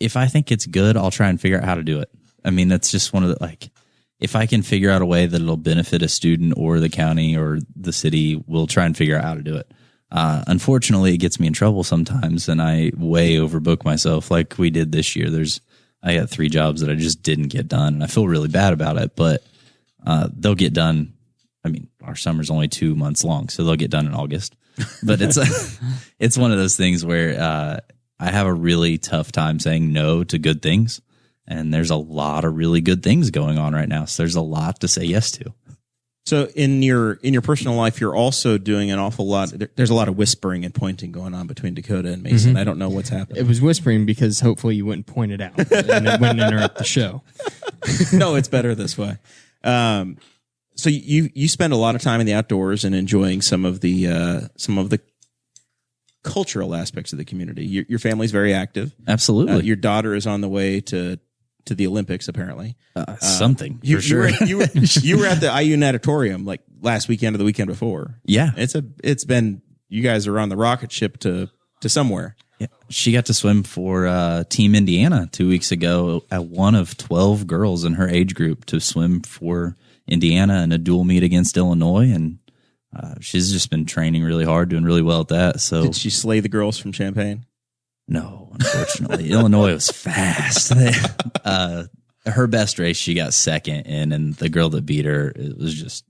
If I think it's good, I'll try and figure out how to do it. I mean, that's just one of the, if I can figure out a way that it'll benefit a student or the county or the city, we'll try and figure out how to do it. Unfortunately, it gets me in trouble sometimes, and I way overbook myself like we did this year. I got 3 jobs that I just didn't get done, and I feel really bad about it, but they'll get done. I mean, our summer's only 2 months long, so they'll get done in August. But it's one of those things where I have a really tough time saying no to good things, and there's a lot of really good things going on right now, so there's a lot to say yes to. So in your personal life, you're also doing an awful lot. There's a lot of whispering and pointing going on between Dakota and Mason. I don't know what's happening. It was whispering because hopefully you wouldn't point it out and it wouldn't interrupt the show. No, it's better this way. So you spend a lot of time in the outdoors and enjoying some of the cultural aspects of the community. Your family's very active. Absolutely. Your daughter is on the way to the Olympics, apparently. Something, You for sure. you were at the IU Natatorium like last weekend or the weekend before. Yeah. It's been, you guys are on the rocket ship to somewhere. Yeah. She got to swim for Team Indiana 2 weeks ago at one of 12 girls in her age group to swim for Indiana in a dual meet against Illinois. And she's just been training really hard, doing really well at that. So Did she slay the girls from Champaign? no, unfortunately, Illinois was fast. Her best race, she got second in, and the girl that beat her, it was just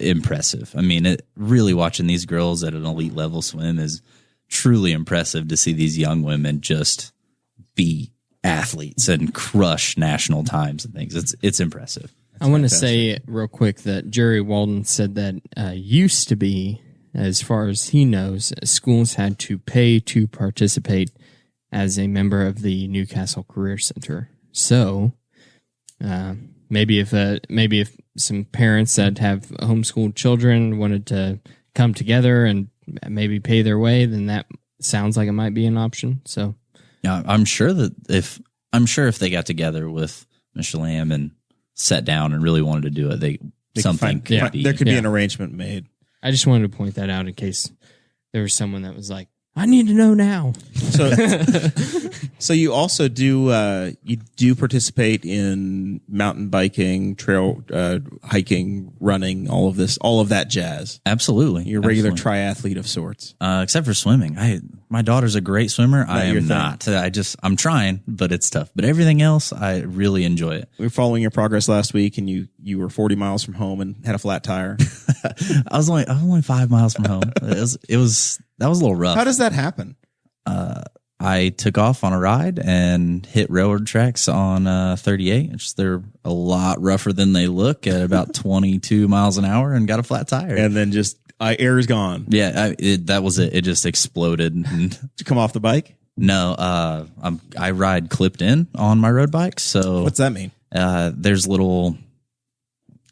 impressive. I mean, really watching these girls at an elite level swim is truly impressive to see these young women just be athletes and crush national times and things. It's impressive. I want to say real quick that Jerry Walden said that used to be as far as he knows, schools had to pay to participate as a member of the Newcastle Career Center. So maybe if some parents that have homeschooled children wanted to come together and maybe pay their way, then that sounds like it might be an option. So Yeah, I'm sure if they got together with Mr. Lamb and sat down and really wanted to do it, They something could could be. there could be an arrangement made. I just wanted to point that out in case there was someone that was like, I need to know now. So you also do participate in mountain biking, trail hiking, running, all of that jazz. Absolutely. You're a regular Absolutely. triathlete of sorts. Except for swimming. My daughter's a great swimmer. I your am thing. not. I'm trying, but it's tough. But everything else, I really enjoy it. We were following your progress last week, and you were 40 miles from home and had a flat tire. I was only 5 miles from home. That was a little rough. How does that happen? I took off on a ride and hit railroad tracks on 38. They're a lot rougher than they look at about 22 miles an hour, and got a flat tire. And then just air is gone. Yeah, that was it. It just exploded. And Did you come off the bike? no, I ride clipped in on my road bike. So What's that mean? there's little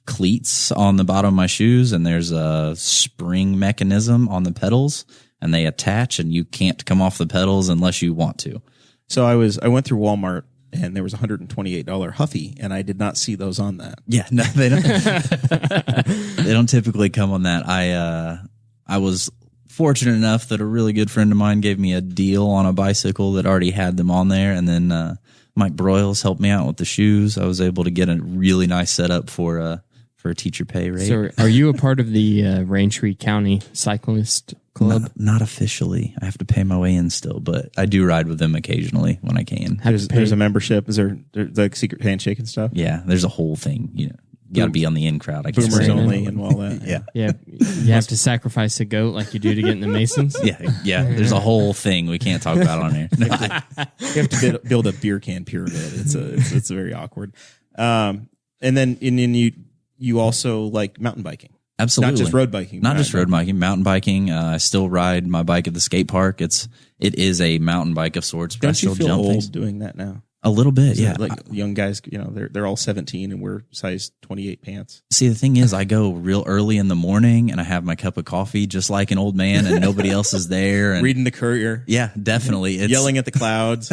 cleats on the bottom of my shoes, and there's a spring mechanism on the pedals, and they attach, and you can't come off the pedals unless you want to. So I went through Walmart, and there was a $128 Huffy, and I did not see those on that. Yeah, no, they don't. They don't typically come on that. I was fortunate enough that a really good friend of mine gave me a deal on a bicycle that already had them on there, and then Mike Broyles helped me out with the shoes. I was able to get a really nice setup for a teacher pay rate. So are you a part of the Raintree County Cyclist Club? Not officially. I have to pay my way in still, but I do ride with them occasionally when I can. There's a membership. Is there like secret handshake and stuff? Yeah, there's a whole thing. You got to be on the in crowd. I guess. Boomers Right. only and all that. Yeah. Yeah, you have to sacrifice a goat like you do to get in the Masons. Yeah. There's a whole thing we can't talk about on here. You have to build a beer can pyramid. It's very awkward. And then you also like mountain biking. Absolutely. Not just road biking. Not just road biking, mountain biking. I still ride my bike at the skate park. It is a mountain bike of sorts, but I Don't you still feel jump old things. doing that now? A little bit, yeah. Like young guys, they're all 17 and wear size 28 pants. See, the thing is, I go real early in the morning and I have my cup of coffee just like an old man, and nobody else is there. And Reading the Courier, yeah, definitely. It's, yelling at the clouds.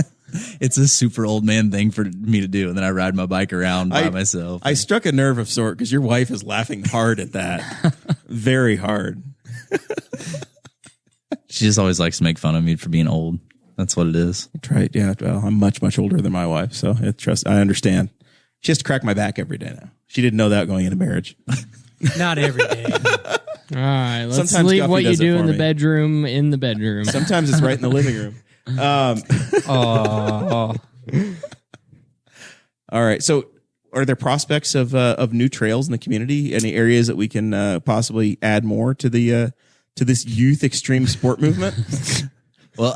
It's a super old man thing for me to do, and then I ride my bike around by myself. I struck a nerve of sort because your wife is laughing hard at that. Very hard. She just always likes to make fun of me for being old. That's what it is. Right. Yeah. Well, I'm much, much older than my wife. So I understand. She has to crack my back every day now. She didn't know that going into marriage. Not every day. All right, let's Sometimes leave Guffey what you does it do for in the me. bedroom in the bedroom. Sometimes it's right in the living room. Oh, All right. So are there prospects of new trails in the community? Any areas that we can possibly add more to the to this youth extreme sport movement? Well,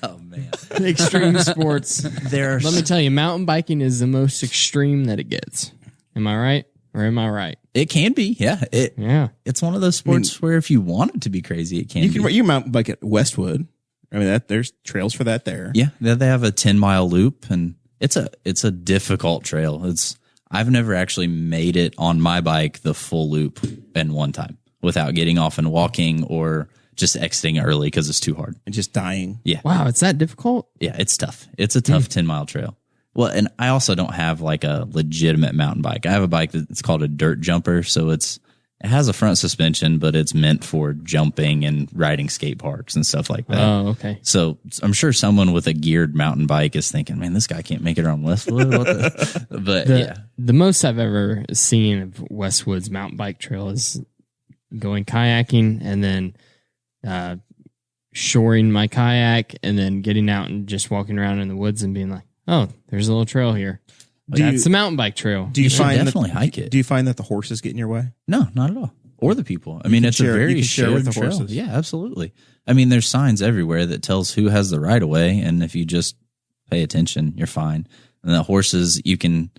oh man, extreme sports. there's Let me tell you, mountain biking is the most extreme that it gets. Am I right? Or am I right? it can be, yeah. Yeah. It's one of those sports where if you want it to be crazy, it can. You be. can mountain bike at Westwood. I mean there's trails for that there. Yeah, they have a 10-mile loop, and it's a difficult trail. I've never actually made it on my bike the full loop in one time without getting off and walking or just exiting early because it's too hard. And just dying. Yeah, Wow, it's that difficult? yeah, it's tough. It's a tough 10-mile trail. Well, and I also don't have like a legitimate mountain bike. I have a bike that's called a dirt jumper, so it has a front suspension, but it's meant for jumping and riding skate parks and stuff like that. Oh, okay. So I'm sure someone with a geared mountain bike is thinking, man, this guy can't make it around Westwood. But yeah, The most I've ever seen of Westwood's mountain bike trail is going kayaking and then shoring my kayak and then getting out and just walking around in the woods and being like, oh, there's a little trail here. That's the mountain bike trail. Do you You should find definitely hike it. Do you find that the horses get in your way? no, not at all. Or the people. I mean, it's a you very can share with shared the trail. horses. Yeah, absolutely. I mean, there's signs everywhere that tells who has the right of way, and if you just pay attention, you're fine. And the horses, you can.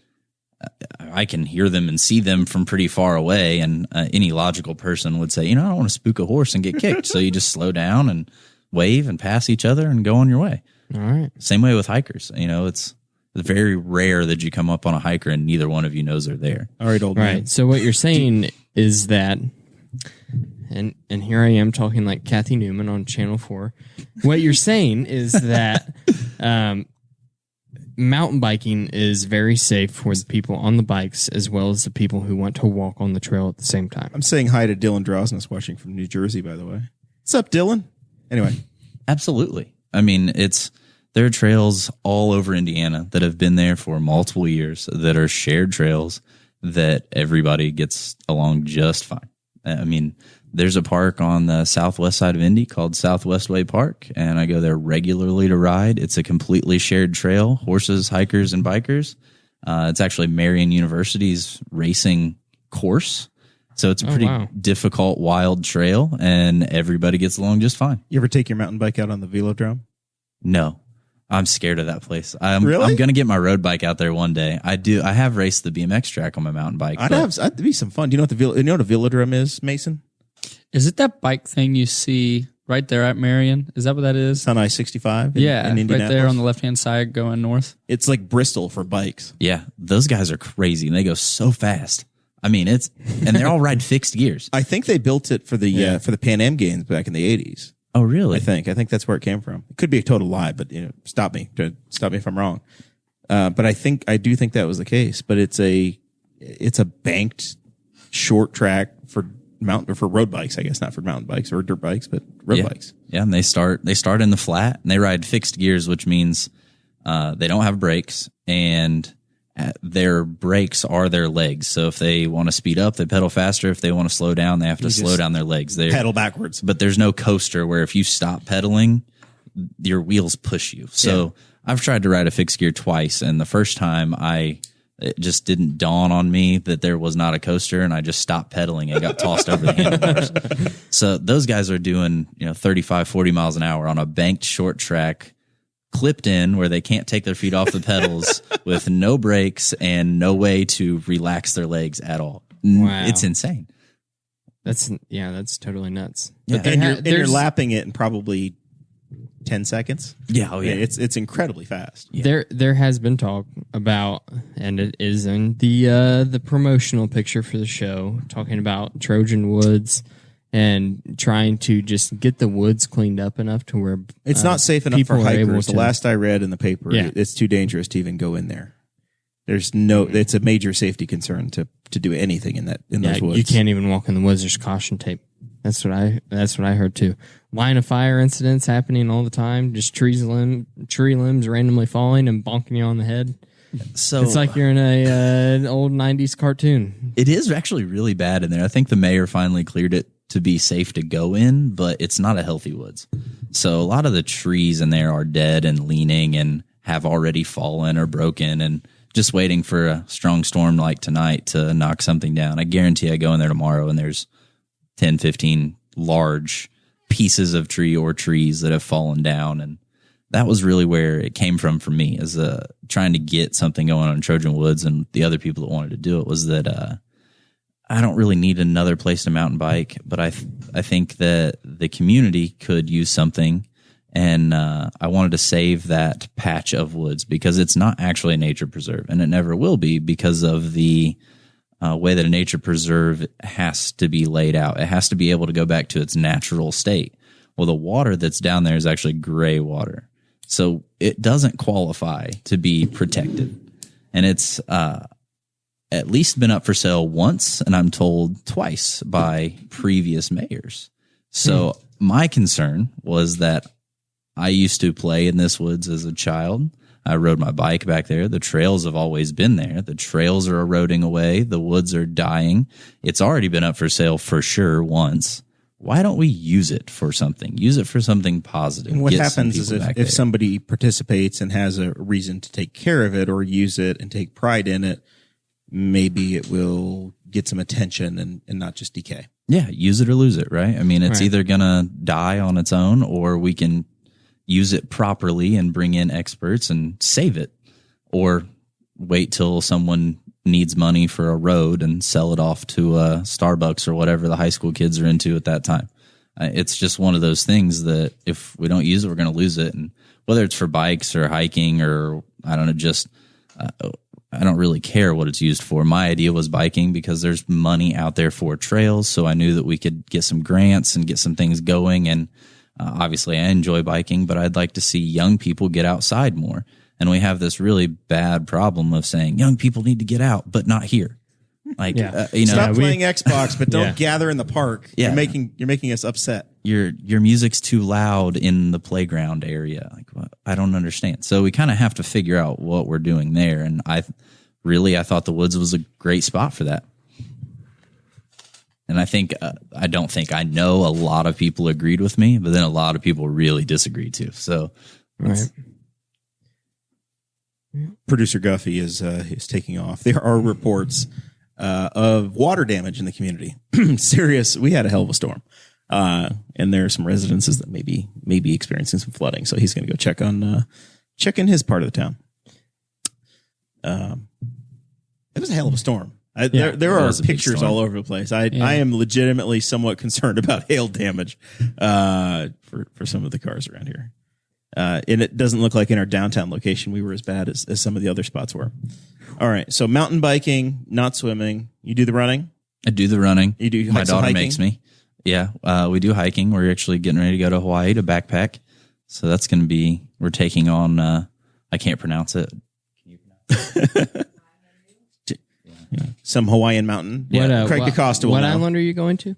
I can hear them and see them from pretty far away. And any logical person would say, I don't want to spook a horse and get kicked. So you just slow down and wave and pass each other and go on your way. All right. Same way with hikers. It's very rare that you come up on a hiker and neither one of you knows they're there. All right, old man. Right. So what you're saying is that, and here I am talking like Kathy Newman on Channel 4. What you're saying is that mountain biking is very safe for the people on the bikes as well as the people who want to walk on the trail at the same time. I'm saying hi to Dylan Drosnes watching from New Jersey, by the way. What's up, Dylan? Anyway. Absolutely. I mean, there are trails all over Indiana that have been there for multiple years that are shared trails that everybody gets along just fine. I mean, there's a park on the southwest side of Indy called Southwest Way Park, and I go there regularly to ride. It's a completely shared trail, horses, hikers, and bikers. It's actually Marion University's racing course. So it's a pretty difficult, wild trail, and everybody gets along just fine. You ever take your mountain bike out on the velodrome? No. I'm scared of that place. Really? I'm going to get my road bike out there one day. I have raced the BMX track on my mountain bike. That'd be some fun. Do you know what a velodrome is, Mason? Is it that bike thing you see right there at Marion? Is that what that is? It's on I-65 in Indianapolis. Right there on the left-hand side going north. It's like Bristol for bikes. Yeah, those guys are crazy, and they go so fast. I mean, and they all ride fixed gears. I think they built it for the Pan Am Games back in the 80s. Oh, really? I think that's where it came from. It could be a total lie, but stop me if I'm wrong. But I do think that was the case. But it's a banked short track for road bikes, I guess, not for mountain bikes or dirt bikes, but road bikes. Yeah, and they start in the flat and they ride fixed gears, which means they don't have brakes, and their brakes are their legs. So if they want to speed up, they pedal faster. If they want to slow down, they have to slow down their legs. They pedal backwards. But there's no coaster where if you stop pedaling, your wheels push you. So I've tried to ride a fixed gear twice, and the first time it just didn't dawn on me that there was not a coaster, and I just stopped pedaling and got tossed over the handlebars. So those guys are doing 35, 40 miles an hour on a banked short track, clipped in where they can't take their feet off the pedals with no brakes and no way to relax their legs at all. Wow. It's insane. That's totally nuts. Yeah. And you're lapping it in probably 10 seconds. Yeah, oh yeah. It's incredibly fast. Yeah. There has been talk about, and it is in the promotional picture for the show, talking about Trojan Woods and trying to just get the woods cleaned up enough to where it's not safe enough for hikers. The last I read in the paper, Yeah. it's too dangerous to even go in there. It's a major safety concern to do anything in those woods. You can't even walk in the woods. There's caution tape. That's what I heard too. Line of fire incidents happening all the time. Just tree limbs randomly falling and bonking you on the head. So it's like you're in an old 90s cartoon. It is actually really bad in there. I think the mayor finally cleared it to be safe to go in, but it's not a healthy woods. So a lot of the trees in there are dead and leaning and have already fallen or broken and just waiting for a strong storm like tonight to knock something down. I guarantee I go in there tomorrow and there's 10, 15 large pieces of tree or trees that have fallen down. And that was really where it came from for me, as trying to get something going on in Trojan Woods, and the other people that wanted to do it, was that I don't really need another place to mountain bike, but I think that the community could use something, and I wanted to save that patch of woods because it's not actually a nature preserve, and it never will be because of the way that a nature preserve has to be laid out. It has to be able to go back to its natural state. Well, the water that's down there is actually gray water, so it doesn't qualify to be protected, and it's at least been up for sale once, and I'm told twice by previous mayors. So my concern was that I used to play in this woods as a child. I rode my bike back there. The trails have always been there. The trails are eroding away. The woods are dying. It's already been up for sale for sure once. Why don't we use it for something? Use it for something positive. And what happens is if somebody participates and has a reason to take care of it or use it and take pride in it, maybe it will get some attention and not just decay. Yeah, use it or lose it, right? I mean, it's either going to die on its own, or we can use it properly and bring in experts and save it, or wait till someone needs money for a road and sell it off to Starbucks or whatever the high school kids are into at that time. It's just one of those things that if we don't use it, we're going to lose it. And whether it's for bikes or hiking or I don't know, just I don't really care what it's used for. My idea was biking because there's money out there for trails. So I knew that we could get some grants and get some things going. And obviously I enjoy biking, but I'd like to see young people get outside more. And we have this really bad problem of saying young people need to get out, but not here. Like, stop playing Xbox, but don't gather in the park. Yeah. You're making us upset. Your music's too loud in the playground area. Like, what? I don't understand. So we kind of have to figure out what we're doing there. And I thought the woods was a great spot for that. And I don't think I know a lot of people agreed with me, but then a lot of people really disagreed too. So, Right. Producer Guffey is taking off. There are reports of water damage in the community. Serious. We had a hell of a storm, and there are some residences that may be experiencing some flooding. So he's going to go check in his part of the town. It was a hell of a storm. There are pictures all over the place. I am legitimately somewhat concerned about hail damage for some of the cars around here. And it doesn't look like in our downtown location we were as bad as some of the other spots were. All right, so mountain biking, not swimming. You do the running? I do the running. You do My daughter hiking? makes me. Yeah, we do hiking. We're actually getting ready to go to Hawaii to backpack. So that's going to be, we're taking on, I can't pronounce it. Some Hawaiian mountain. Craig DeCosta will What know. island are you going to?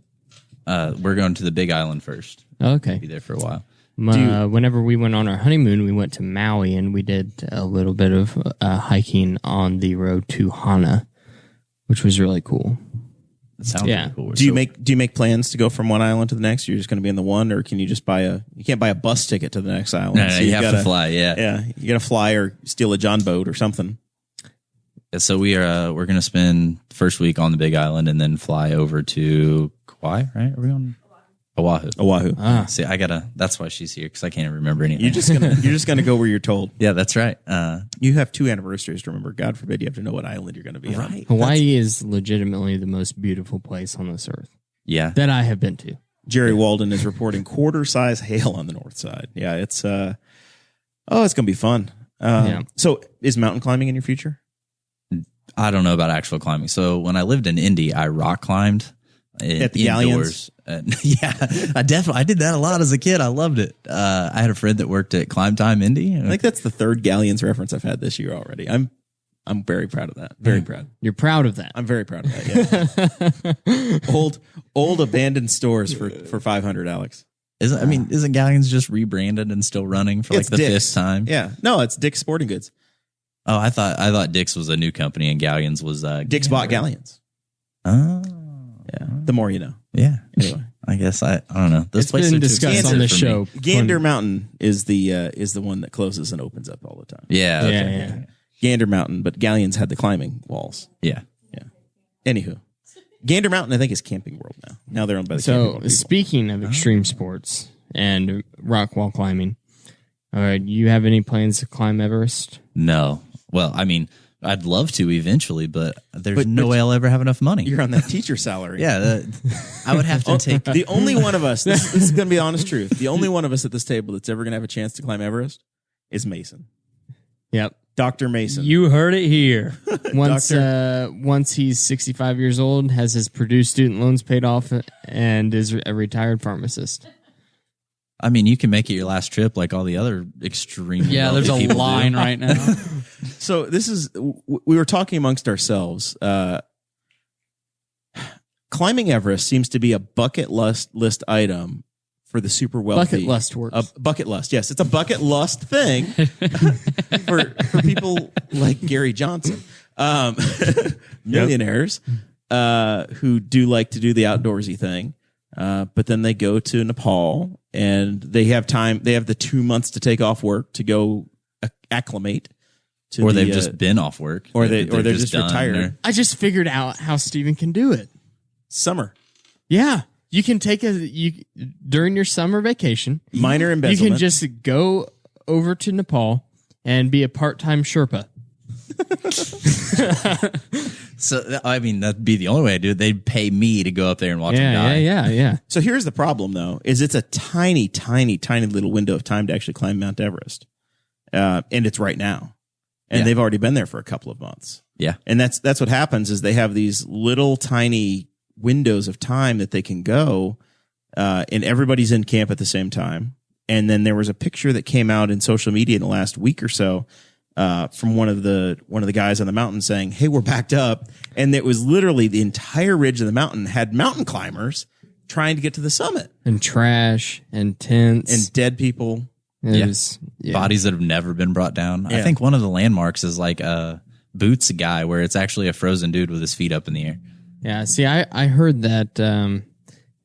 We're going to the Big Island first. Okay. Be there for a while. Whenever we went on our honeymoon, we went to Maui and we did a little bit of hiking on the road to Hana, which was really cool. It sounds Yeah. really cool. Do you make plans to go from one island to the next? You're just going to be in the one, or can you just you can't buy a bus ticket to the next island? No, So you have gotta, to fly. Yeah. Yeah, you got to fly or steal a John boat or something. So we're going to spend the first week on the Big Island and then fly over to Kauai, right? Are we on Oahu? Oahu. See, that's why she's here, because I can't remember anything. You're just gonna go where you're told. Yeah, that's right. You have 2 anniversaries to remember. God forbid you have to know what island you're going to be on. Hawaii is legitimately the most beautiful place on this earth Yeah. that I have been to. Jerry Walden is reporting quarter-size hail on the north side. Yeah, it's it's going to be fun. So is mountain climbing in your future? I don't know about actual climbing. So when I lived in Indy, I rock climbed At the Galleons? Yeah, I did that a lot as a kid. I loved it. I had a friend that worked at Climb Time Indy. I think that's the 3rd Galleons reference I've had this year already. I'm very proud of that. Very proud. You're proud of that. I'm very proud of that. Yeah. old abandoned stores for $500, Alex. Isn't Galleons just rebranded and still running for like It's the Dick's. 5th time? Yeah. No, it's Dick's Sporting Goods. Oh, I thought Dick's was a new company and Galleons was Dick's bought Galleons. Oh, Yeah. The more you know. yeah. Anyway. I guess I don't know. This It's place been are too discussed expensive on the for me. show. Gander Mountain is the one that closes and opens up all the time. Yeah. Okay. Yeah. Gander Mountain, but Galleons had the climbing walls. Yeah. Yeah. Anywho, Gander Mountain, I think, is Camping World now. Now they're owned by the Camping So World people. speaking of extreme sports and rock wall climbing, you have any plans to climb Everest? No. Well, I'd love to eventually, but there's no way I'll ever have enough money. You're on that teacher salary. Yeah, I would have to take. The only one of us, this is going to be the honest truth, the only one of us at this table that's ever going to have a chance to climb Everest is Mason. Yep. Dr. Mason. You heard it here. Once he's 65 years old, has his Purdue student loans paid off, and is a retired pharmacist. You can make it your last trip like all the other extreme. Yeah, there's a people do. line right now. So this is, we were talking amongst ourselves. Climbing Everest seems to be a bucket list item for the super wealthy. Bucket lust works. Bucket lust, yes. It's a bucket lust thing for people like Gary Johnson. Millionaires who do like to do the outdoorsy thing. But then they go to Nepal and they have time. They have the 2 months to take off work to go acclimate. Or they've just been off work. Or they're just done, retired. or- I just figured out how Steven can do it. Summer. Yeah. You can take during your summer vacation, Minor you embezzlement. can just go over to Nepal and be a part-time Sherpa. So, I mean, that'd be the only way I do it. They'd pay me to go up there and watch them die. Yeah. So here's the problem, though, is it's a tiny, tiny, tiny little window of time to actually climb Mount Everest. And it's right now. And they've already been there for a couple of months. Yeah. And that's what happens is they have these little tiny windows of time that they can go, and everybody's in camp at the same time. And then there was a picture that came out in social media in the last week or so from one of the guys on the mountain saying, "Hey, we're backed up," and it was literally the entire ridge of the mountain had mountain climbers trying to get to the summit, And trash and tents and dead people. Bodies that have never been brought down. Yeah. I think one of the landmarks is like a Boots guy where it's actually a frozen dude with his feet up in the air. Yeah. See, I heard that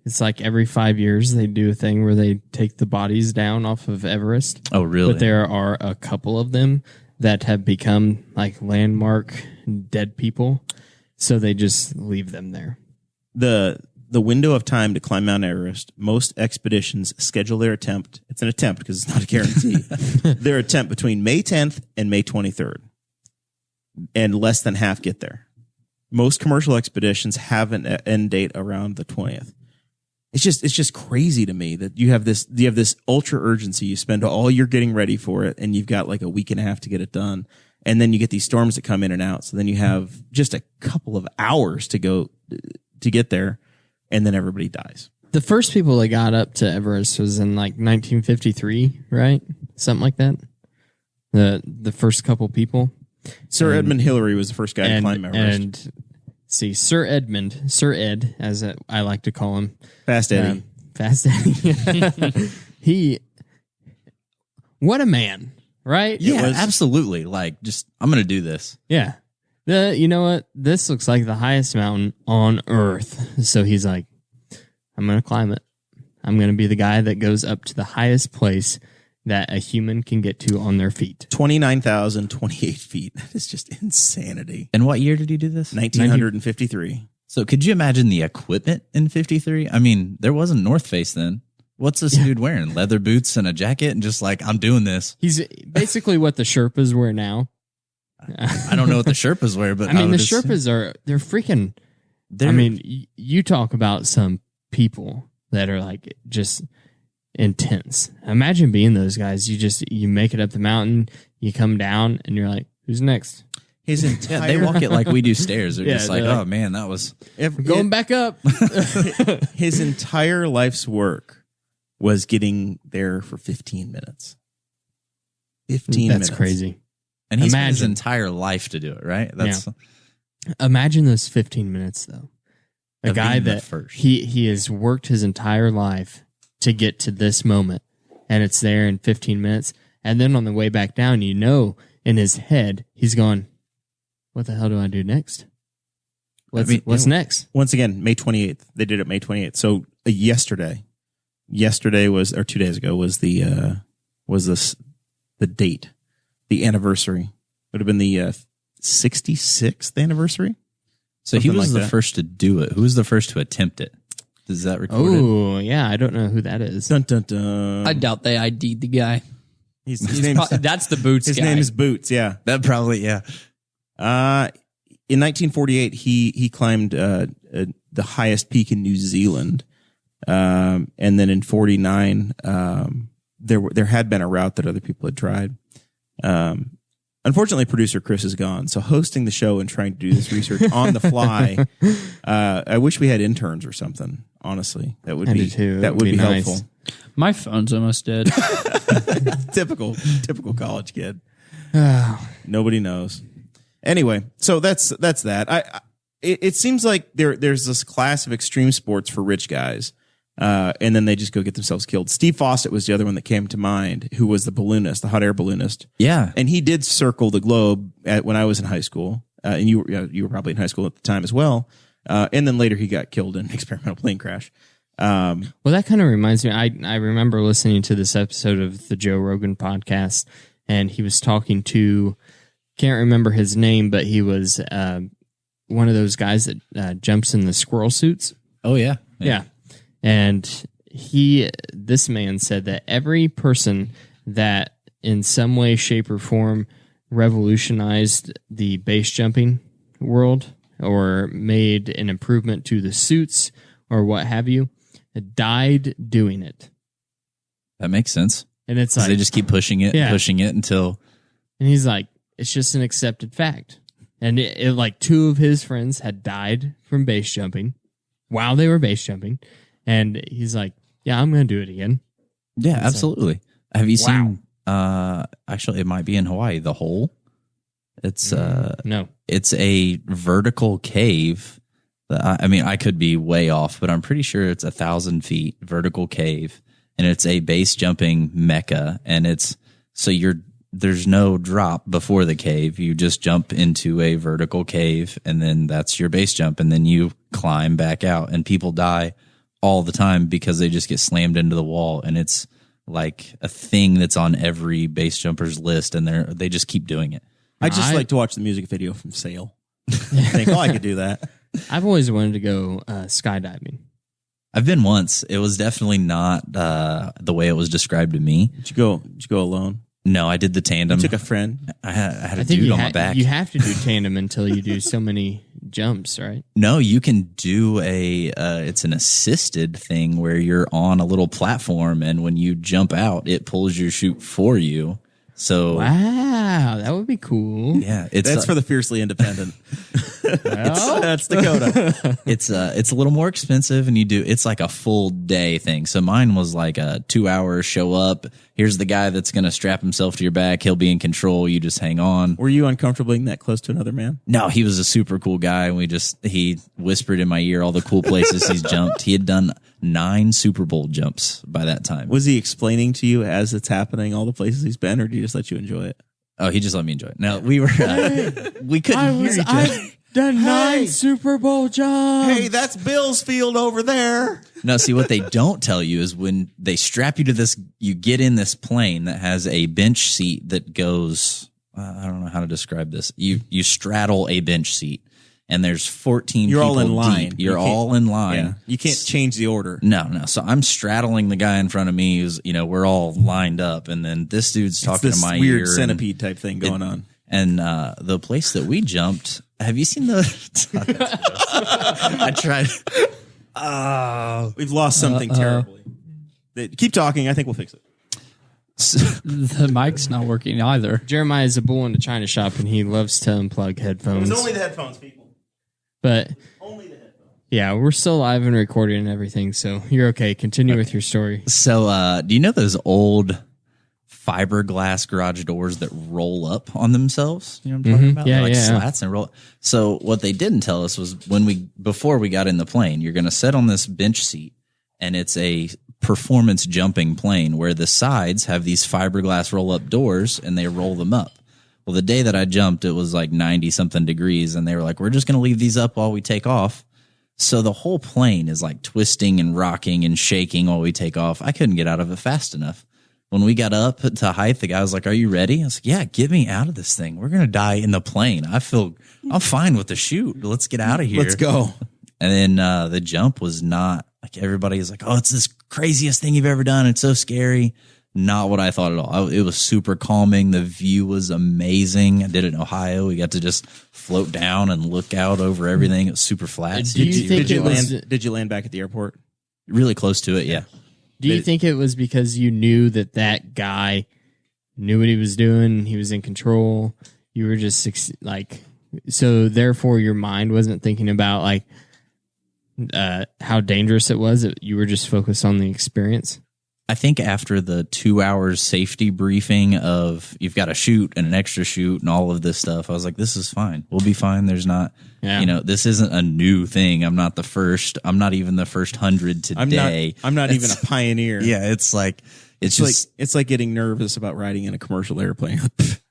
it's like every 5 years they do a thing where they take the bodies down off of Everest. Oh, really? But there are a couple of them that have become like landmark dead people. So they just leave them there. The window of time to climb Mount Everest, most expeditions schedule their attempt. It's an attempt because it's not a guarantee. Their attempt between May 10th and May 23rd. And less than half get there. Most commercial expeditions have an end date around the 20th. It's just crazy to me that you have this ultra urgency. You spend all your getting ready for it, and you've got like a week and a half to get it done. And then you get these storms that come in and out. So then you have just a couple of hours to go to get there, and then everybody dies. The first people that got up to Everest was in like 1953, right? Something like that. The first couple people. Sir Edmund Hillary was the first guy to climb Everest. And see, Sir Ed, as I like to call him. Fast Eddie. Fast Eddie. What a man, right? Yeah, absolutely. Like, just, I'm going to do this. Yeah. You know what? This looks like the highest mountain on Earth. So he's like, I'm going to climb it. I'm going to be the guy that goes up to the highest place that a human can get to on their feet. 29,028 feet. That is just insanity. And what year did he do this? 1953. So could you imagine the equipment in 53? I mean, there wasn't North Face then. What's this dude wearing? Leather boots and a jacket and just like, I'm doing this. He's basically what the Sherpas wear now. I don't know what the Sherpas wear, but I mean, the Sherpas they're freaking, I mean, you talk about some people that are like just intense. Imagine being those guys. You make it up the mountain, you come down, and you're like, who's next? His entire they walk it like we do stairs. They're just like, they're oh man, that was going back up. His entire life's work was getting there for 15 minutes. 15 minutes. That's crazy. And he's spent his Imagine. entire life to do it, right? That's Imagine those 15 minutes though. A Of guy being the that first. he has worked his entire life to get to this moment, and it's there in 15 minutes. And then on the way back down, in his head, he's going, what the hell do I do next? What's next? Once again, May 28th. They did it May 28th. So yesterday was, or 2 days ago was the date, the anniversary. Would have been the 66th anniversary. So he Something was like the that. first to do it. Who was the first to attempt it? Is that recorded? Oh, yeah. I don't know who that is. Dun, dun, dun. I doubt they ID'd the guy. His name's, That's the Boots his guy. name is Boots. Yeah. That probably, yeah. In 1948, he climbed the highest peak in New Zealand, and then in 49, there had been a route that other people had tried. Unfortunately, producer Chris is gone, so hosting the show and trying to do this research on the fly. I wish we had interns or something. Honestly, that would I be do too. that would be nice. helpful. My phone's almost dead. Typical college kid. Nobody knows. Anyway, so that's that. It seems like there's this class of extreme sports for rich guys, and then they just go get themselves killed. Steve Fawcett was the other one that came to mind, who was the balloonist, the hot air balloonist. Yeah. And he did circle the globe when I was in high school, and you were probably in high school at the time as well. And then later he got killed in an experimental plane crash. Well, that kind of reminds me. I remember listening to this episode of the Joe Rogan podcast, and he was talking to, can't remember his name, but he was one of those guys that jumps in the squirrel suits. Oh, yeah. Yeah. And this man said that every person that in some way, shape, or form revolutionized the base jumping world, or made an improvement to the suits or what have you, died doing it. That makes sense. And it's 'Cause like they just keep pushing it until. And he's like, it's just an accepted fact. And like 2 of his friends had died from base jumping while they were base jumping. And he's like, yeah, I'm going to do it again. Yeah, absolutely. Have you seen, actually, it might be in Hawaii, The Hole? It's no. It's a vertical cave. I mean, I could be way off, but I'm pretty sure it's 1,000 feet vertical cave, and it's a base jumping mecca. And there's no drop before the cave. You just jump into a vertical cave, and then that's your base jump, and then you climb back out. And people die all the time because they just get slammed into the wall, and it's like a thing that's on every base jumper's list, and they just keep doing it. I just like to watch the music video from Sail. I think, I could do that. I've always wanted to go skydiving. I've been once. It was definitely not the way it was described to me. Did you go alone? No, I did the tandem. You took a friend? I had a dude on my back. You have to do tandem until you do so many jumps, right? No, you can do it's an assisted thing where you're on a little platform, and when you jump out, it pulls your chute for you. So wow, that would be cool. Yeah, that's for the fiercely independent. That's Dakota. It's a little more expensive, and it's like a full day thing. So mine was like a 2 hour show up. Here's the guy that's going to strap himself to your back. He'll be in control. You just hang on. Were you uncomfortable being that close to another man? No, he was a super cool guy. And he whispered in my ear all the cool places he's jumped. He had done 9 Super Bowl jumps by that time. Was he explaining to you as it's happening all the places he's been, or did he just let you enjoy it? Oh, he just let me enjoy it. No, we were we couldn't hear each other. Done 9 Super Bowl jumps. Hey, that's Bill's field over there. No, see, what they don't tell you is when they strap you to this, you get in this plane that has a bench seat that goes, I don't know how to describe this. You straddle a bench seat, and there's 14 You're people all in line. deep. You're all in line. Yeah. You can't change the order. No. So I'm straddling the guy in front of me who's, we're all lined up, and then this dude's talking to my ear. Weird centipede type thing going on. And the place that we jumped, have you seen the? I tried. We've lost something terribly. Keep talking. I think we'll fix it. The mic's not working either. Jeremiah is a bull in the china shop, and he loves to unplug headphones. It's only the headphones, people. But Only the headphones. yeah, we're still live and recording and everything, so you're okay. Continue with your story. So, do you know those old fiberglass garage doors that roll up on themselves? You know what I'm talking about? Yeah, They're like yeah. slats and roll. So what they didn't tell us was before we got in the plane, you're going to sit on this bench seat, and it's a performance jumping plane where the sides have these fiberglass roll up doors, and they roll them up. Well, the day that I jumped, it was like 90 something degrees, and they were like, we're just going to leave these up while we take off. So the whole plane is like twisting and rocking and shaking while we take off. I couldn't get out of it fast enough. When we got up to height, the guy was like, are you ready? I was like, yeah, get me out of this thing. We're going to die in the plane. I'm fine with the chute. Let's get out of here. Let's go. And then the jump was not like everybody is like, oh, it's this craziest thing you've ever done. It's so scary. Not what I thought at all. It was super calming. The view was amazing. I did it in Ohio. We got to just float down and look out over everything. It was super flat. Did you land back at the airport? Really close to it, yeah. Do you think it was because you knew that guy knew what he was doing? He was in control. You were just like, so therefore your mind wasn't thinking about like how dangerous it was. You were just focused on the experience. I think after the 2 hours safety briefing of you've got a chute and an extra chute and all of this stuff, I was like, this is fine. We'll be fine. There's not, this isn't a new thing. I'm not the first. I'm not even the first 100 today. I'm not even a pioneer. Yeah, it's like it's like getting nervous about riding in a commercial airplane.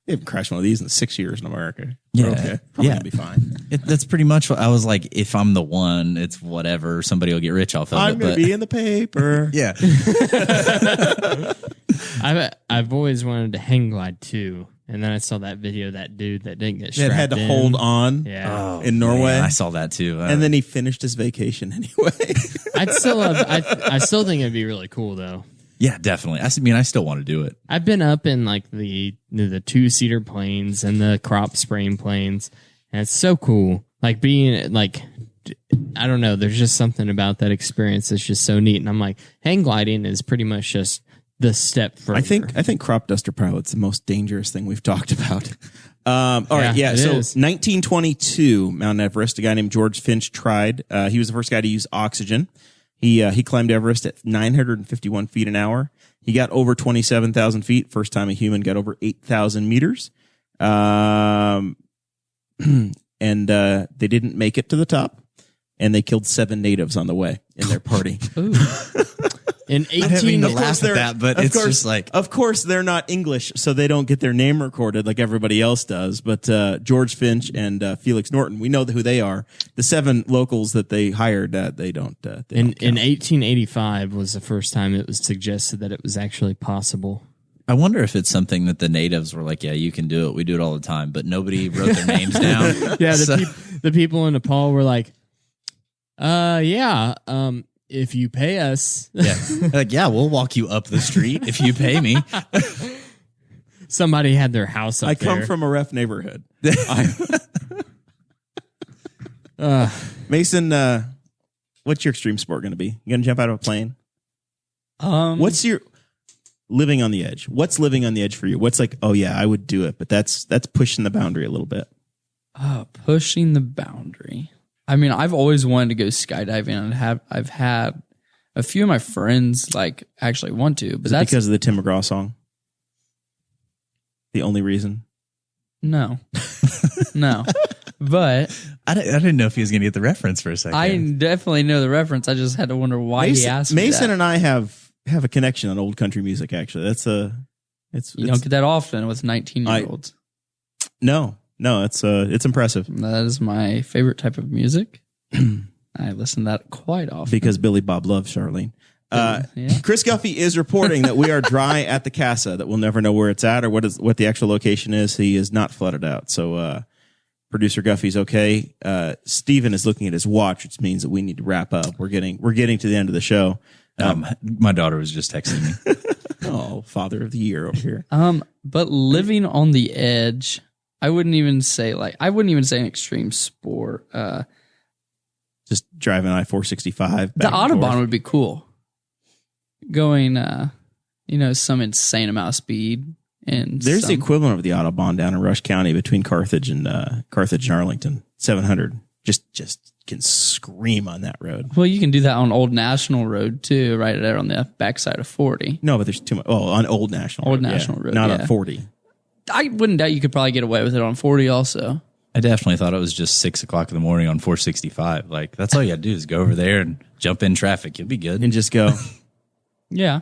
They haven't crashed one of these in 6 years in America. Yeah. We're okay. Probably gonna be fine. That's pretty much what I was like. If I'm the one, it's whatever. Somebody will get rich off of it. I'm gonna be in the paper. Yeah. I've always wanted to hang glide too, and then I saw that video of that dude that didn't get strapped That had to in. hold on. Yeah. In Norway. Man, I saw that too. And then he finished his vacation anyway. I still think it'd be really cool though. Yeah, definitely. I still want to do it. I've been up in like the 2-seater planes and the crop spraying planes, and it's so cool. Like being like, I don't know. There's just something about that experience that's just so neat. And I'm like, hang gliding is pretty much just the step further. I think crop duster pilot's the most dangerous thing we've talked about. All right, yeah. it So is. 1922, Mount Everest. A guy named George Finch tried. He was the first guy to use oxygen. He climbed Everest at 951 feet an hour. He got over 27,000 feet. First time a human got over 8,000 meters. And they didn't make it to the top. And they killed 7 natives on the way in their party. In I didn't mean 18, to laugh at that, but it's just like, Of course, they're not English, so they don't get their name recorded like everybody else does. But George Finch and Felix Norton, we know who they are. The 7 locals that they hired, they don't. in 1885 was the first time it was suggested that it was actually possible. I wonder if it's something that the natives were like, yeah, you can do it. We do it all the time, but nobody wrote their names down. Yeah, So- the people in Nepal were like, if you pay us. yeah. Like, yeah, we'll walk you up the street if you pay me. Somebody had their house up I there. come from a rough neighborhood. Mason, what's your extreme sport going to be? You going to jump out of a plane? What's your living on the edge? What's living on the edge for you? What's like, oh yeah, I would do it, but that's pushing the boundary a little bit. Pushing the boundary. I mean, I've always wanted to go skydiving, and I've had a few of my friends like actually want to, but Is it that's because of the Tim McGraw song? The only reason? no, no. But I didn't know if he was going to get the reference for a second. I definitely know the reference. I just had to wonder why he asked me Mason that. and I have a connection on old country music. Actually, You don't get that often with 19-year-olds. No, it's impressive That is my favorite type of music. I listen to that quite often. because Billy Bob loves Charlene. Yeah. Chris Guffey is reporting that we are dry at the casa, that we'll never know where it's at or what the actual location is. He is not flooded out. So producer Guffey's okay. Steven is looking at his watch, which means that we need to wrap up. We're getting to the end of the show. My daughter was just texting me. Oh, father of the year over here. But living on the edge, I wouldn't even say an extreme sport. Just driving I-465. The Autobahn would be cool. Going, some insane amount of speed. And There's the equivalent of the Autobahn down in Rush County between Carthage and Arlington. 700. Just can scream on that road. Well, you can do that on Old National Road too, right there on the backside of 40. No, but there's too much. Oh, on Old National Old Road. National Road, Not yeah. on 40. I wouldn't doubt you could probably get away with it on 40 also. I definitely thought it was just 6 o'clock in the morning on 465. Like, that's all you got to do is go over there and jump in traffic. You'll be good. And just go. Yeah.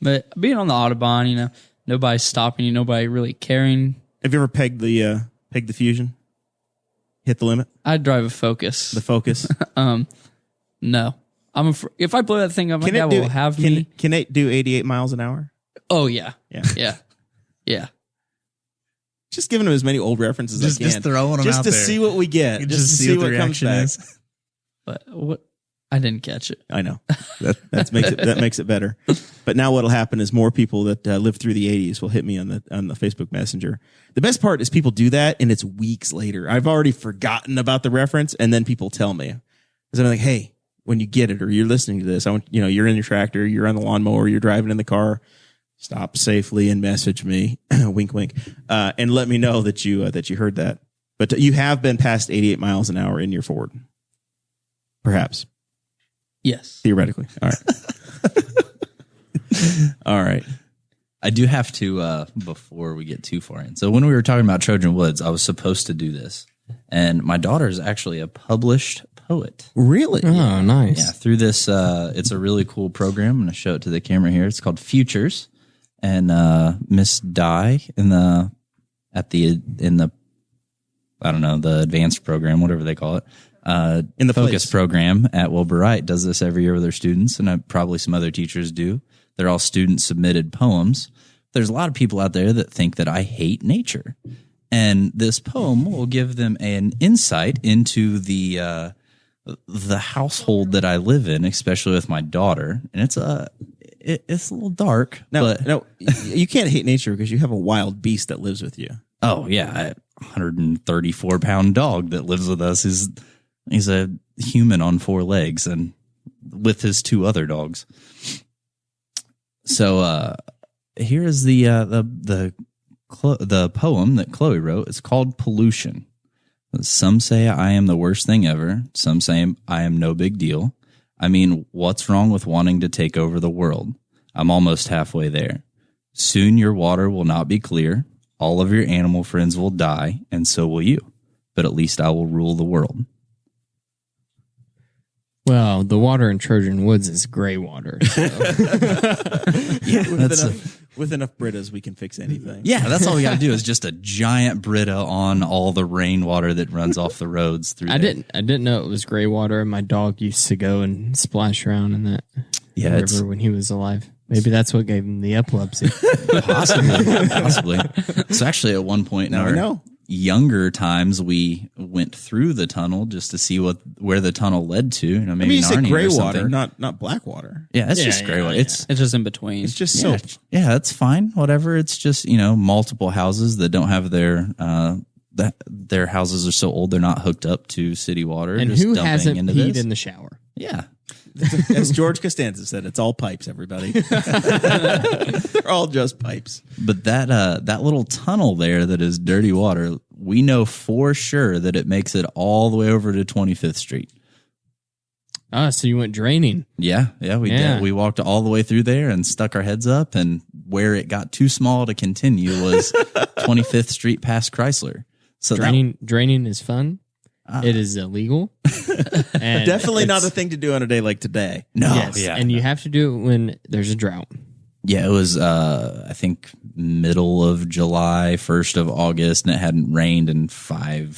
But being on the Autobahn, nobody's stopping you, nobody really caring. Have you ever pegged the Fusion? Hit the limit? I'd drive a Focus. The Focus? No. If I blow that thing up, my dad will have me. Can it do 88 miles an hour? Oh, yeah. Yeah. Yeah. Yeah. Just giving him as many old references as I can. Just throwing them just out to there. see what we get. Just to see what what the comes reaction back. is. But what? I didn't catch it. I know. That makes it better. But now what'll happen is more people that lived through the 80s will hit me on the Facebook Messenger. The best part is people do that and it's weeks later. I've already forgotten about the reference and then people tell me. Because I'm like, hey, when you get it or you're listening to this, I want you're in your tractor, you're on the lawnmower, you're driving in the car, stop safely and message me, wink, wink, and let me know that you heard that. But you have been past 88 miles an hour in your Ford, perhaps. Yes. Theoretically. All right. All right. I do have to, before we get too far in. So when we were talking about Trojan Woods, I was supposed to do this. And my daughter is actually a published poet. Really? Oh, nice. Yeah, through this, it's a really cool program. I'm going to show it to the camera here. It's called Futures. And Miss Di in the I don't know, the advanced program, whatever they call it. In the focus place. program at Wilbur Wright does this every year with their students, and probably some other teachers do. They're all student submitted poems. There's a lot of people out there that think that I hate nature, and this poem will give them an insight into the household that I live in, especially with my daughter. And it's a little dark. No, but you can't hate nature because you have a wild beast that lives with you. oh yeah, 134-pound dog that lives with us. He's a human on 4 legs and with his 2 other dogs. So here is the poem that Chloe wrote. It's called Pollution. Some say I am the worst thing ever. Some say I am no big deal. I mean, what's wrong with wanting to take over the world? I'm almost halfway there. Soon your water will not be clear. All of your animal friends will die, and so will you. But at least I will rule the world. Well, the water in Trojan Woods is gray water. So. Yeah, with enough Britas, we can fix anything. Yeah, that's all we got to do is just a giant Brita on all the rainwater that runs off the roads through. I didn't know it was gray water. My dog used to go and splash around in that river when he was alive. Maybe that's what gave him the epilepsy. Possibly. So actually, at one point in our younger times, we went through the tunnel just to see where the tunnel led to. Maybe you said gray water, something. not black water. Yeah, it's just gray water. Yeah. It's just in between. It's just soap. Yeah, that's fine. Whatever. It's just multiple houses that don't have their houses are so old they're not hooked up to city water. And just who dumping hasn't into peed this. in the shower? Yeah. As George Costanza said, it's all pipes, everybody. They're all just pipes. But that little tunnel there that is dirty water, we know for sure that it makes it all the way over to 25th Street. Oh, so you went draining. Yeah, we did. We walked all the way through there and stuck our heads up, and where it got too small to continue was 25th Street past Chrysler. So draining is fun. It is illegal. And definitely not a thing to do on a day like today. No, yes, and you have to do it when there's a drought. Yeah, it was, I think, middle of July, 1st of August, and it hadn't rained in 4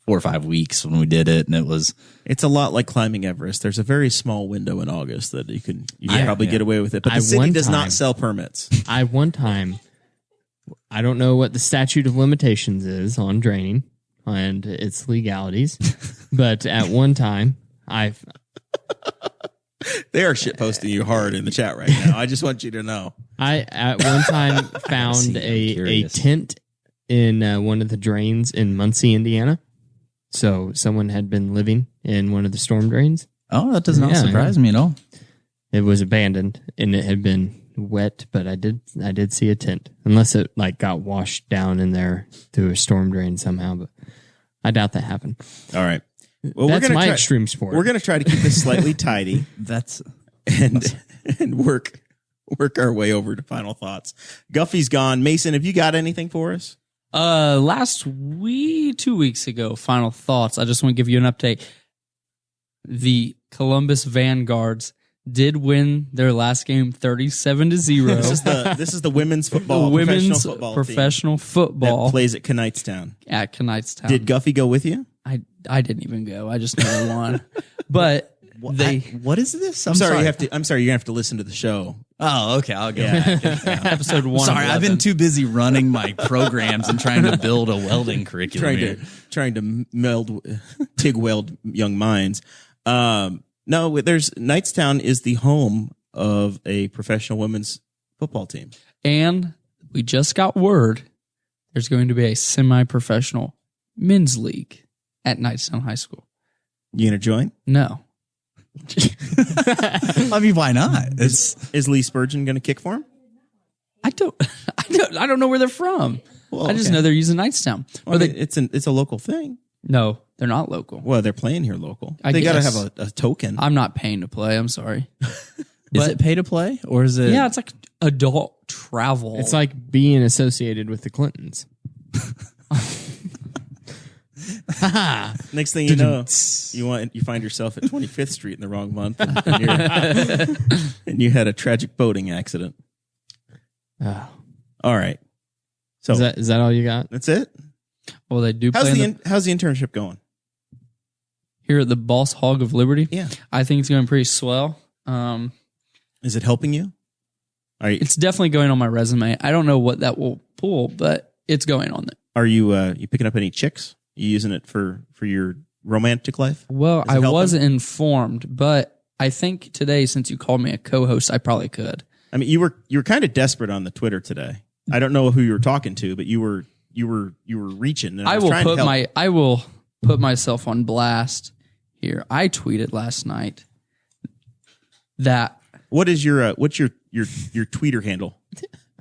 or 5 weeks when we did it, and it's a lot like climbing Everest. There's a very small window in August that you can probably get away with it, but the city does not sell permits. One time, I don't know what the statute of limitations is on draining and its legalities, but at one time, they are shitposting you hard in the chat right now. I just want you to know. I at one time found a tent in one of the drains in Muncie, Indiana. So someone had been living in one of the storm drains. Oh, that does not surprise me at all. It was abandoned and it had been wet, but I did see a tent, unless it got washed down in there through a storm drain somehow. But I doubt that happened. All right. Well, that's my extreme sport. We're going to try to keep this slightly tidy. And work our way over to final thoughts. Guffey's gone. Mason, have you got anything for us? 2 weeks ago, final thoughts. I just want to give you an update. The Columbus Vanguards did win their last game 37-0. This is the women's football, professional football that plays at Knightstown. At Knightstown. Did Guffey go with you? I didn't even go. I just know they won. But what is this? I'm sorry. You're gonna have to listen to the show. Oh, okay. I'll go back. Episode 1. Sorry, I've been too busy running my programs and trying to build a welding curriculum. Trying to TIG weld young minds. No, Knightstown is the home of a professional women's football team. And we just got word there's going to be a semi-professional men's league at Knightstown High School. You gonna join? No. I mean, why not? Is Lee Spurgeon gonna kick for him? I don't know where they're from. Well, I just know they're using Knightstown. Well, it's a local thing. No, they're not local. Well, they're playing here local. I They got to guess. have a token. I'm not paying to play. I'm sorry. Is it pay to play or is it? Yeah, it's like adult travel. It's like being associated with the Clintons. Next thing you know, you find yourself at 25th Street in the wrong month, and you had a tragic boating accident. Oh. All right. So Is that all you got? that's it. Well, they do How's play how's the internship going? here at the Boss Hog of Liberty. Yeah. I think it's going pretty swell. Is it helping you? It's definitely going on my resume. I don't know what that will pull, but it's going on there. Are you picking up any chicks? You using it for your romantic life? Well, Is it I helping? wasn't informed, but I think today, since you called me a co-host, I probably could. I mean, you were kind of desperate on the Twitter today. I don't know who you were talking to, but you were you were reaching. And I was will trying to help. I will put myself on blast here. I tweeted last night that What is your what's your tweeter handle?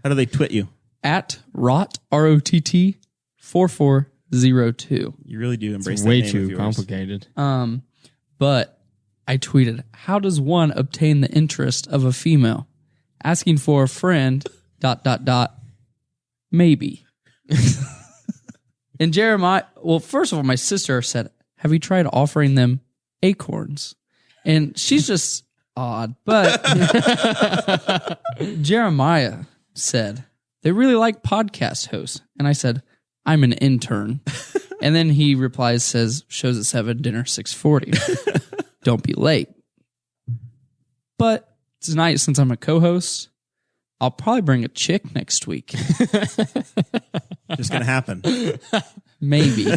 How do they twit you? at rott ROTT 4402. You really do embrace It's that way name of too yours. complicated. But I tweeted, how does one obtain the interest of a female? Asking for a friend, ... maybe. And Jeremiah, well, first of all, my sister said, have you tried offering them acorns? And she's just odd. But Jeremiah said, they really like podcast hosts. And I said, I'm an intern. And then he replies, says, shows at 7, dinner 6:40. Don't be late. But tonight, since I'm a co-host, I'll probably bring a chick next week. Just gonna happen. Maybe.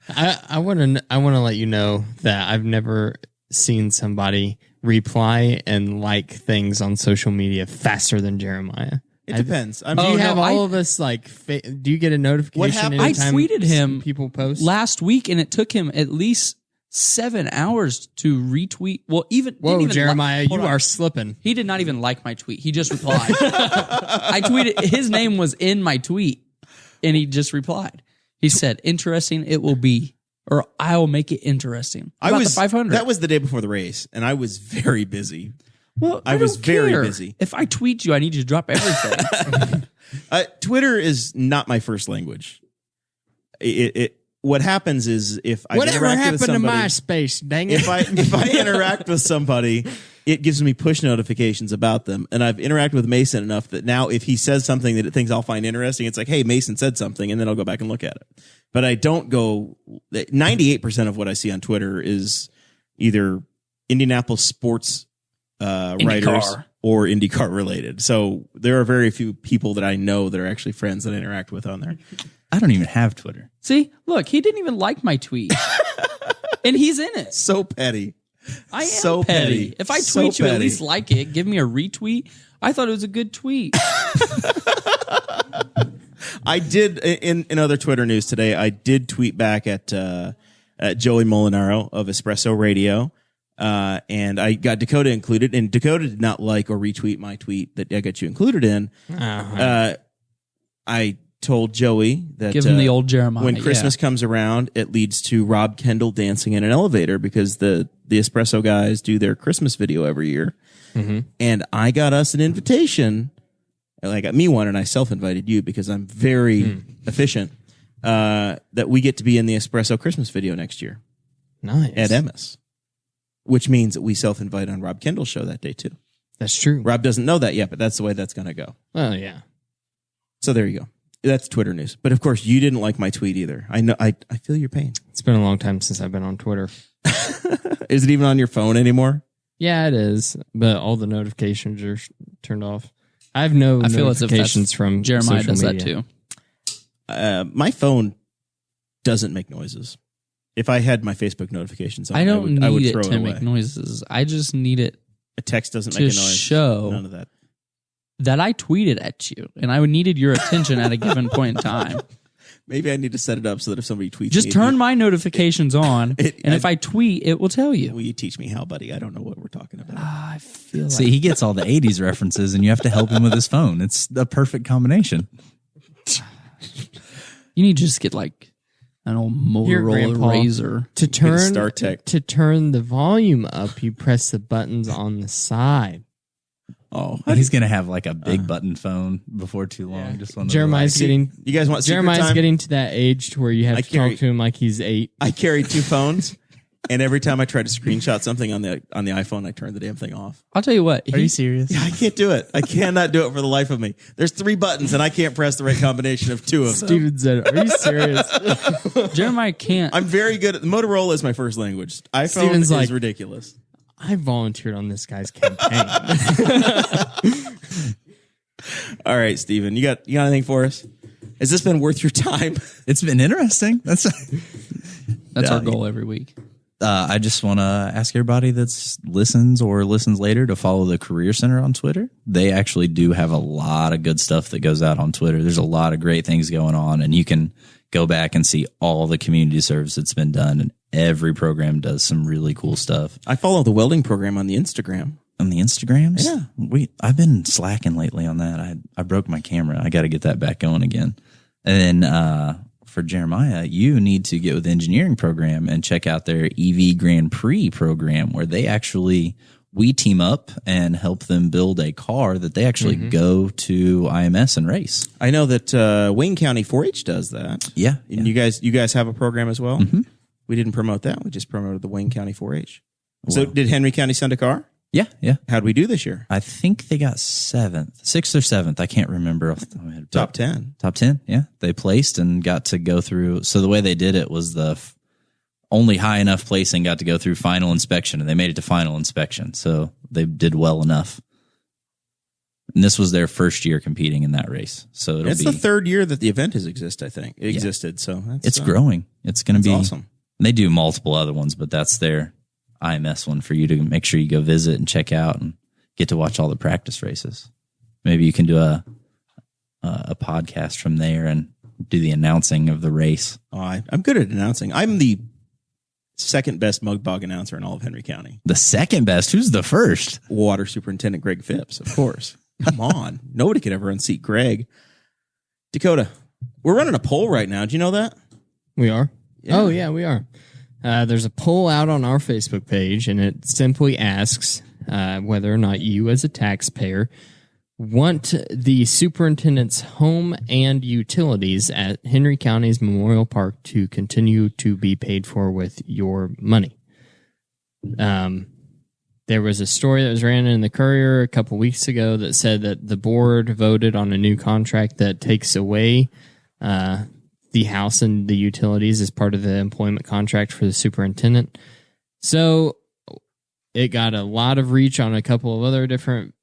I want to let you know that I've never seen somebody reply and like things on social media faster than Jeremiah. It depends. Do you have no, all of us like? Do you get a notification happened- I anytime tweeted him people post? last week, and it took him at least 7 hours to retweet. Well, Whoa, didn't even Jeremiah, hold you on. are slipping. He did not even like my tweet. He just replied. I tweeted, his name was in my tweet, and he just replied. He said, interesting it will be, or I'll make it interesting. About the 500. That was the day before the race, and I was very busy. Well, I was don't very care. busy. If I tweet you, I need you to drop everything. Twitter is not my first language. What happens is if I Whatever interact happened with to somebody, MySpace? Dang it! if I interact with somebody, it gives me push notifications about them. And I've interacted with Mason enough that now if he says something that it thinks I'll find interesting, it's like, hey, Mason said something, and then I'll go back and look at it. But I don't go. 98% of what I see on Twitter is either Indianapolis sports writers or IndyCar related. So there are very few people that I know that are actually friends that I interact with on there. I don't even have Twitter. See, look, he didn't even like my tweet. And he's in it. So petty. I am So petty. petty. If I So tweet you, at petty. least like it. Give me a retweet. I thought it was a good tweet. I did in other Twitter news today. I did tweet back at Joey Molinaro of Espresso Radio, and I got Dakota included. And Dakota did not like or retweet my tweet that I got you included in. I told Joey that Give him the old Jeremiah. when Christmas comes around, it leads to Rob Kendall dancing in an elevator because the Espresso guys do their Christmas video every year. Mm-hmm. And I got us an invitation. I got me one, and I self-invited you because I'm very efficient, that we get to be in the Espresso Christmas video next year Nice. at Emmis, which means that we self-invite on Rob Kendall's show that day too. That's true. Rob doesn't know that yet, but that's the way that's going to go. Oh yeah. So there you go. That's Twitter news. But of course, you didn't like my tweet either. I know. I feel your pain. It's been a long time since I've been on Twitter. Is it even on your phone anymore? Yeah, it is. But all the notifications are turned off. I have no I feel as if notifications that's from Jeremiah social does media. that too. My phone doesn't make noises. If I had my Facebook notifications on, I don't I would need throw it it to away. make noises. I just need it A text doesn't to make a noise. show None of that. that I tweeted at you, and I needed your attention at a given point in time. Maybe I need to set it up so that if somebody tweets Just me, turn my notifications on, It- and if I tweet, it will tell you. Will you teach me how, buddy? I don't know what we're talking about. I feel like See, he gets all the 80s references, and you have to help him with his phone. It's the perfect combination. you need to just get like an old Here, Motorola Grandpa. Razor. To turn StarTech. to turn the volume up, you press the buttons on the side. Oh, He's going to have like a big button phone before too long. Just one of those, Jeremiah's like- getting you guys want secret Jeremiah's time? getting to that age to where you have I to carry- talk to him like he's 8. I carry 2 phones, and every time I try to screenshot something on the iPhone, I turn the damn thing off. I'll tell you what. Are you serious? I can't do it. I cannot do it for the life of me. There's 3 buttons, and I can't press the right combination of 2 of them. Steven said, "Are you serious?" Jeremiah can't. I'm very good at Motorola is my first language. iPhone Steven's is like- ridiculous. I volunteered on this guy's campaign. All right, Steven, you got anything for us? Has this been worth your time? It's been interesting. That's That's our goal every week. I just want to ask everybody that's listens or listens later to follow the Career Center on Twitter. They actually do have a lot of good stuff that goes out on Twitter. There's a lot of great things going on, and you can go back and see all the community service that's been done, and every program does some really cool stuff. I follow the welding program on the Instagram. On the Instagrams? Yeah. I've been slacking lately on that. I broke my camera. I got to get that back going again. And then for Jeremiah, you need to get with the engineering program and check out their EV Grand Prix program, where we team up and help them build a car that they actually go to IMS and race. I know that Wayne County 4-H does that. Yeah. And you guys have a program as well? Mm-hmm. We didn't promote that. We just promoted the Wayne County 4-H. So did Henry County send a car? Yeah. How'd we do this year? I think they got 6th or 7th. I can't remember off the top of my head. Top 10. Top 10, yeah. They placed and got to go through. So the way they did it was the only high enough placing got to go through final inspection, and they made it to final inspection. So they did well enough. And this was their first year competing in that race. So it's the third year that the event has existed. So it's growing. It's going to be awesome. They do multiple other ones, but that's their IMS one for you to make sure you go visit and check out and get to watch all the practice races. Maybe you can do a podcast from there and do the announcing of the race. Oh, I'm good at announcing. I'm the second best mug bog announcer in all of Henry County. The second best? Who's the first? Water Superintendent Greg Phipps, of course. Come on. Nobody could ever unseat Greg. Dakota, we're running a poll right now. Do you know that? We are? Yeah. Oh, yeah, we are. There's a poll out on our Facebook page, and it simply asks whether or not you, as a taxpayer, want the superintendent's home and utilities at Henry County's Memorial Park to continue to be paid for with your money. There was a story that was ran in the Courier a couple weeks ago that said that the board voted on a new contract that takes away the house and the utilities as part of the employment contract for the superintendent. So it got a lot of reach on a couple of other different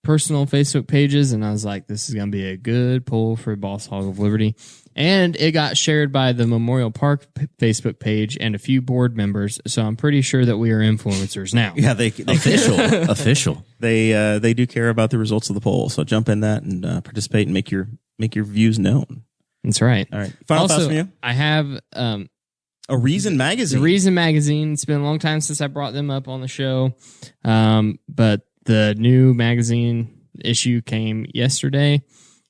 personal Facebook pages, and I was like, this is going to be a good poll for Boss Hog of Liberty. And it got shared by the Memorial Park Facebook page and a few board members, so I'm pretty sure that we are influencers now. Yeah, they official. They do care about the results of the poll, so jump in that and participate and make your views known. That's right. All right. Final thoughts from you? I have a Reason magazine. The Reason magazine. It's been a long time since I brought them up on the show, but the new magazine issue came yesterday,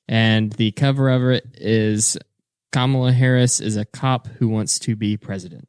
and the cover of it is Kamala Harris is a cop who wants to be president.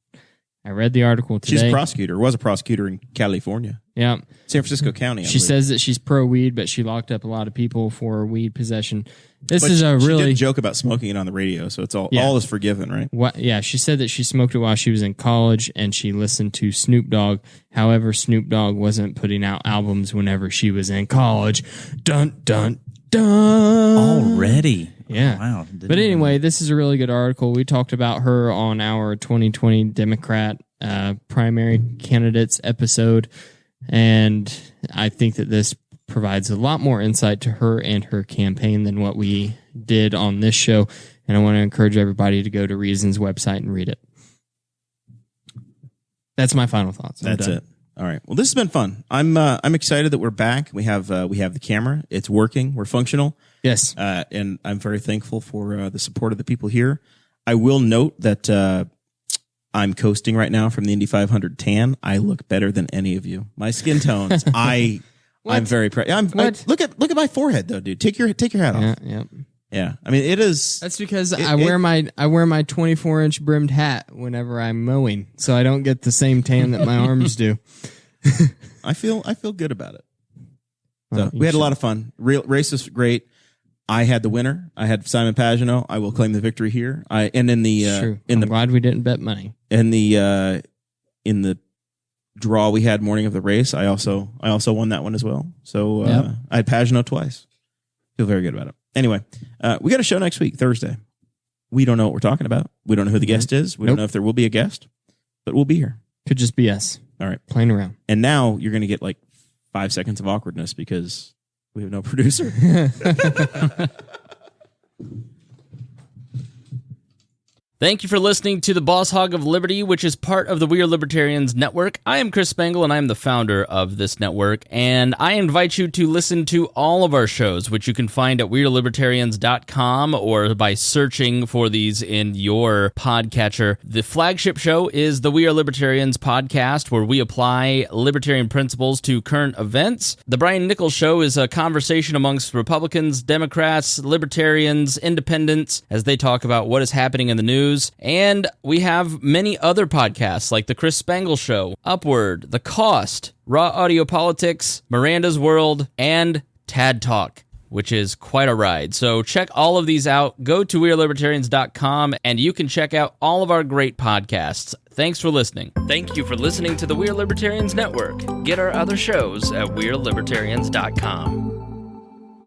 I read the article today. She's a prosecutor, was a prosecutor in California. Yeah. San Francisco County. She says that she's pro-weed, but she locked up a lot of people for weed possession. She did joke about smoking it on the radio, so it's all is forgiven, right? What? Yeah, she said that she smoked it while she was in college, and she listened to Snoop Dogg. However, Snoop Dogg wasn't putting out albums whenever she was in college. Dun, dun, dun. Already? Yeah. Oh, wow. But anyway, this is a really good article. We talked about her on our 2020 Democrat primary candidates episode, and I think that this provides a lot more insight to her and her campaign than what we did on this show, and I want to encourage everybody to go to Reason's website and read it. That's my final thoughts. That's it. All right. Well, this has been fun. I'm excited that we're back. We have the camera. It's working. We're functional. Yes. And I'm very thankful for the support of the people here. I will note that I'm coasting right now from the Indy 500 tan. I look better than any of you. My skin tones. I'm very proud. Look at my forehead though, dude. Take your hat off. Yeah. Yeah. I mean, it is. That's because I wear my 24-inch brimmed hat whenever I'm mowing, so I don't get the same tan that my arms do. I feel good about it. So we had a lot of fun. Race was great. I had the winner. I had Simon Pagano. I will claim the victory here. I'm glad we didn't bet money. In the draw we had morning of the race, I also won that one as well. So I had Pagano twice. Feel very good about it. Anyway, we got a show next week, Thursday. We don't know what we're talking about. We don't know who the guest is. We don't know if there will be a guest, but we'll be here. Could just be us. All right. Playing around. And now you're going to get like 5 seconds of awkwardness because we have no producer. Thank you for listening to the Boss Hog of Liberty, which is part of the We Are Libertarians Network. I am Chris Spangle, and I am the founder of this network, and I invite you to listen to all of our shows, which you can find at wearelibertarians.com or by searching for these in your podcatcher. The flagship show is the We Are Libertarians podcast, where we apply libertarian principles to current events. The Brian Nichols Show is a conversation amongst Republicans, Democrats, Libertarians, Independents, as they talk about what is happening in the news. And we have many other podcasts like The Chris Spangle Show, Upward, The Cost, Raw Audio Politics, Miranda's World, and Tad Talk, which is quite a ride. So check all of these out. Go to wearelibertarians.com and you can check out all of our great podcasts. Thanks for listening. Thank you for listening to the We Are Libertarians Network. Get our other shows at wearelibertarians.com.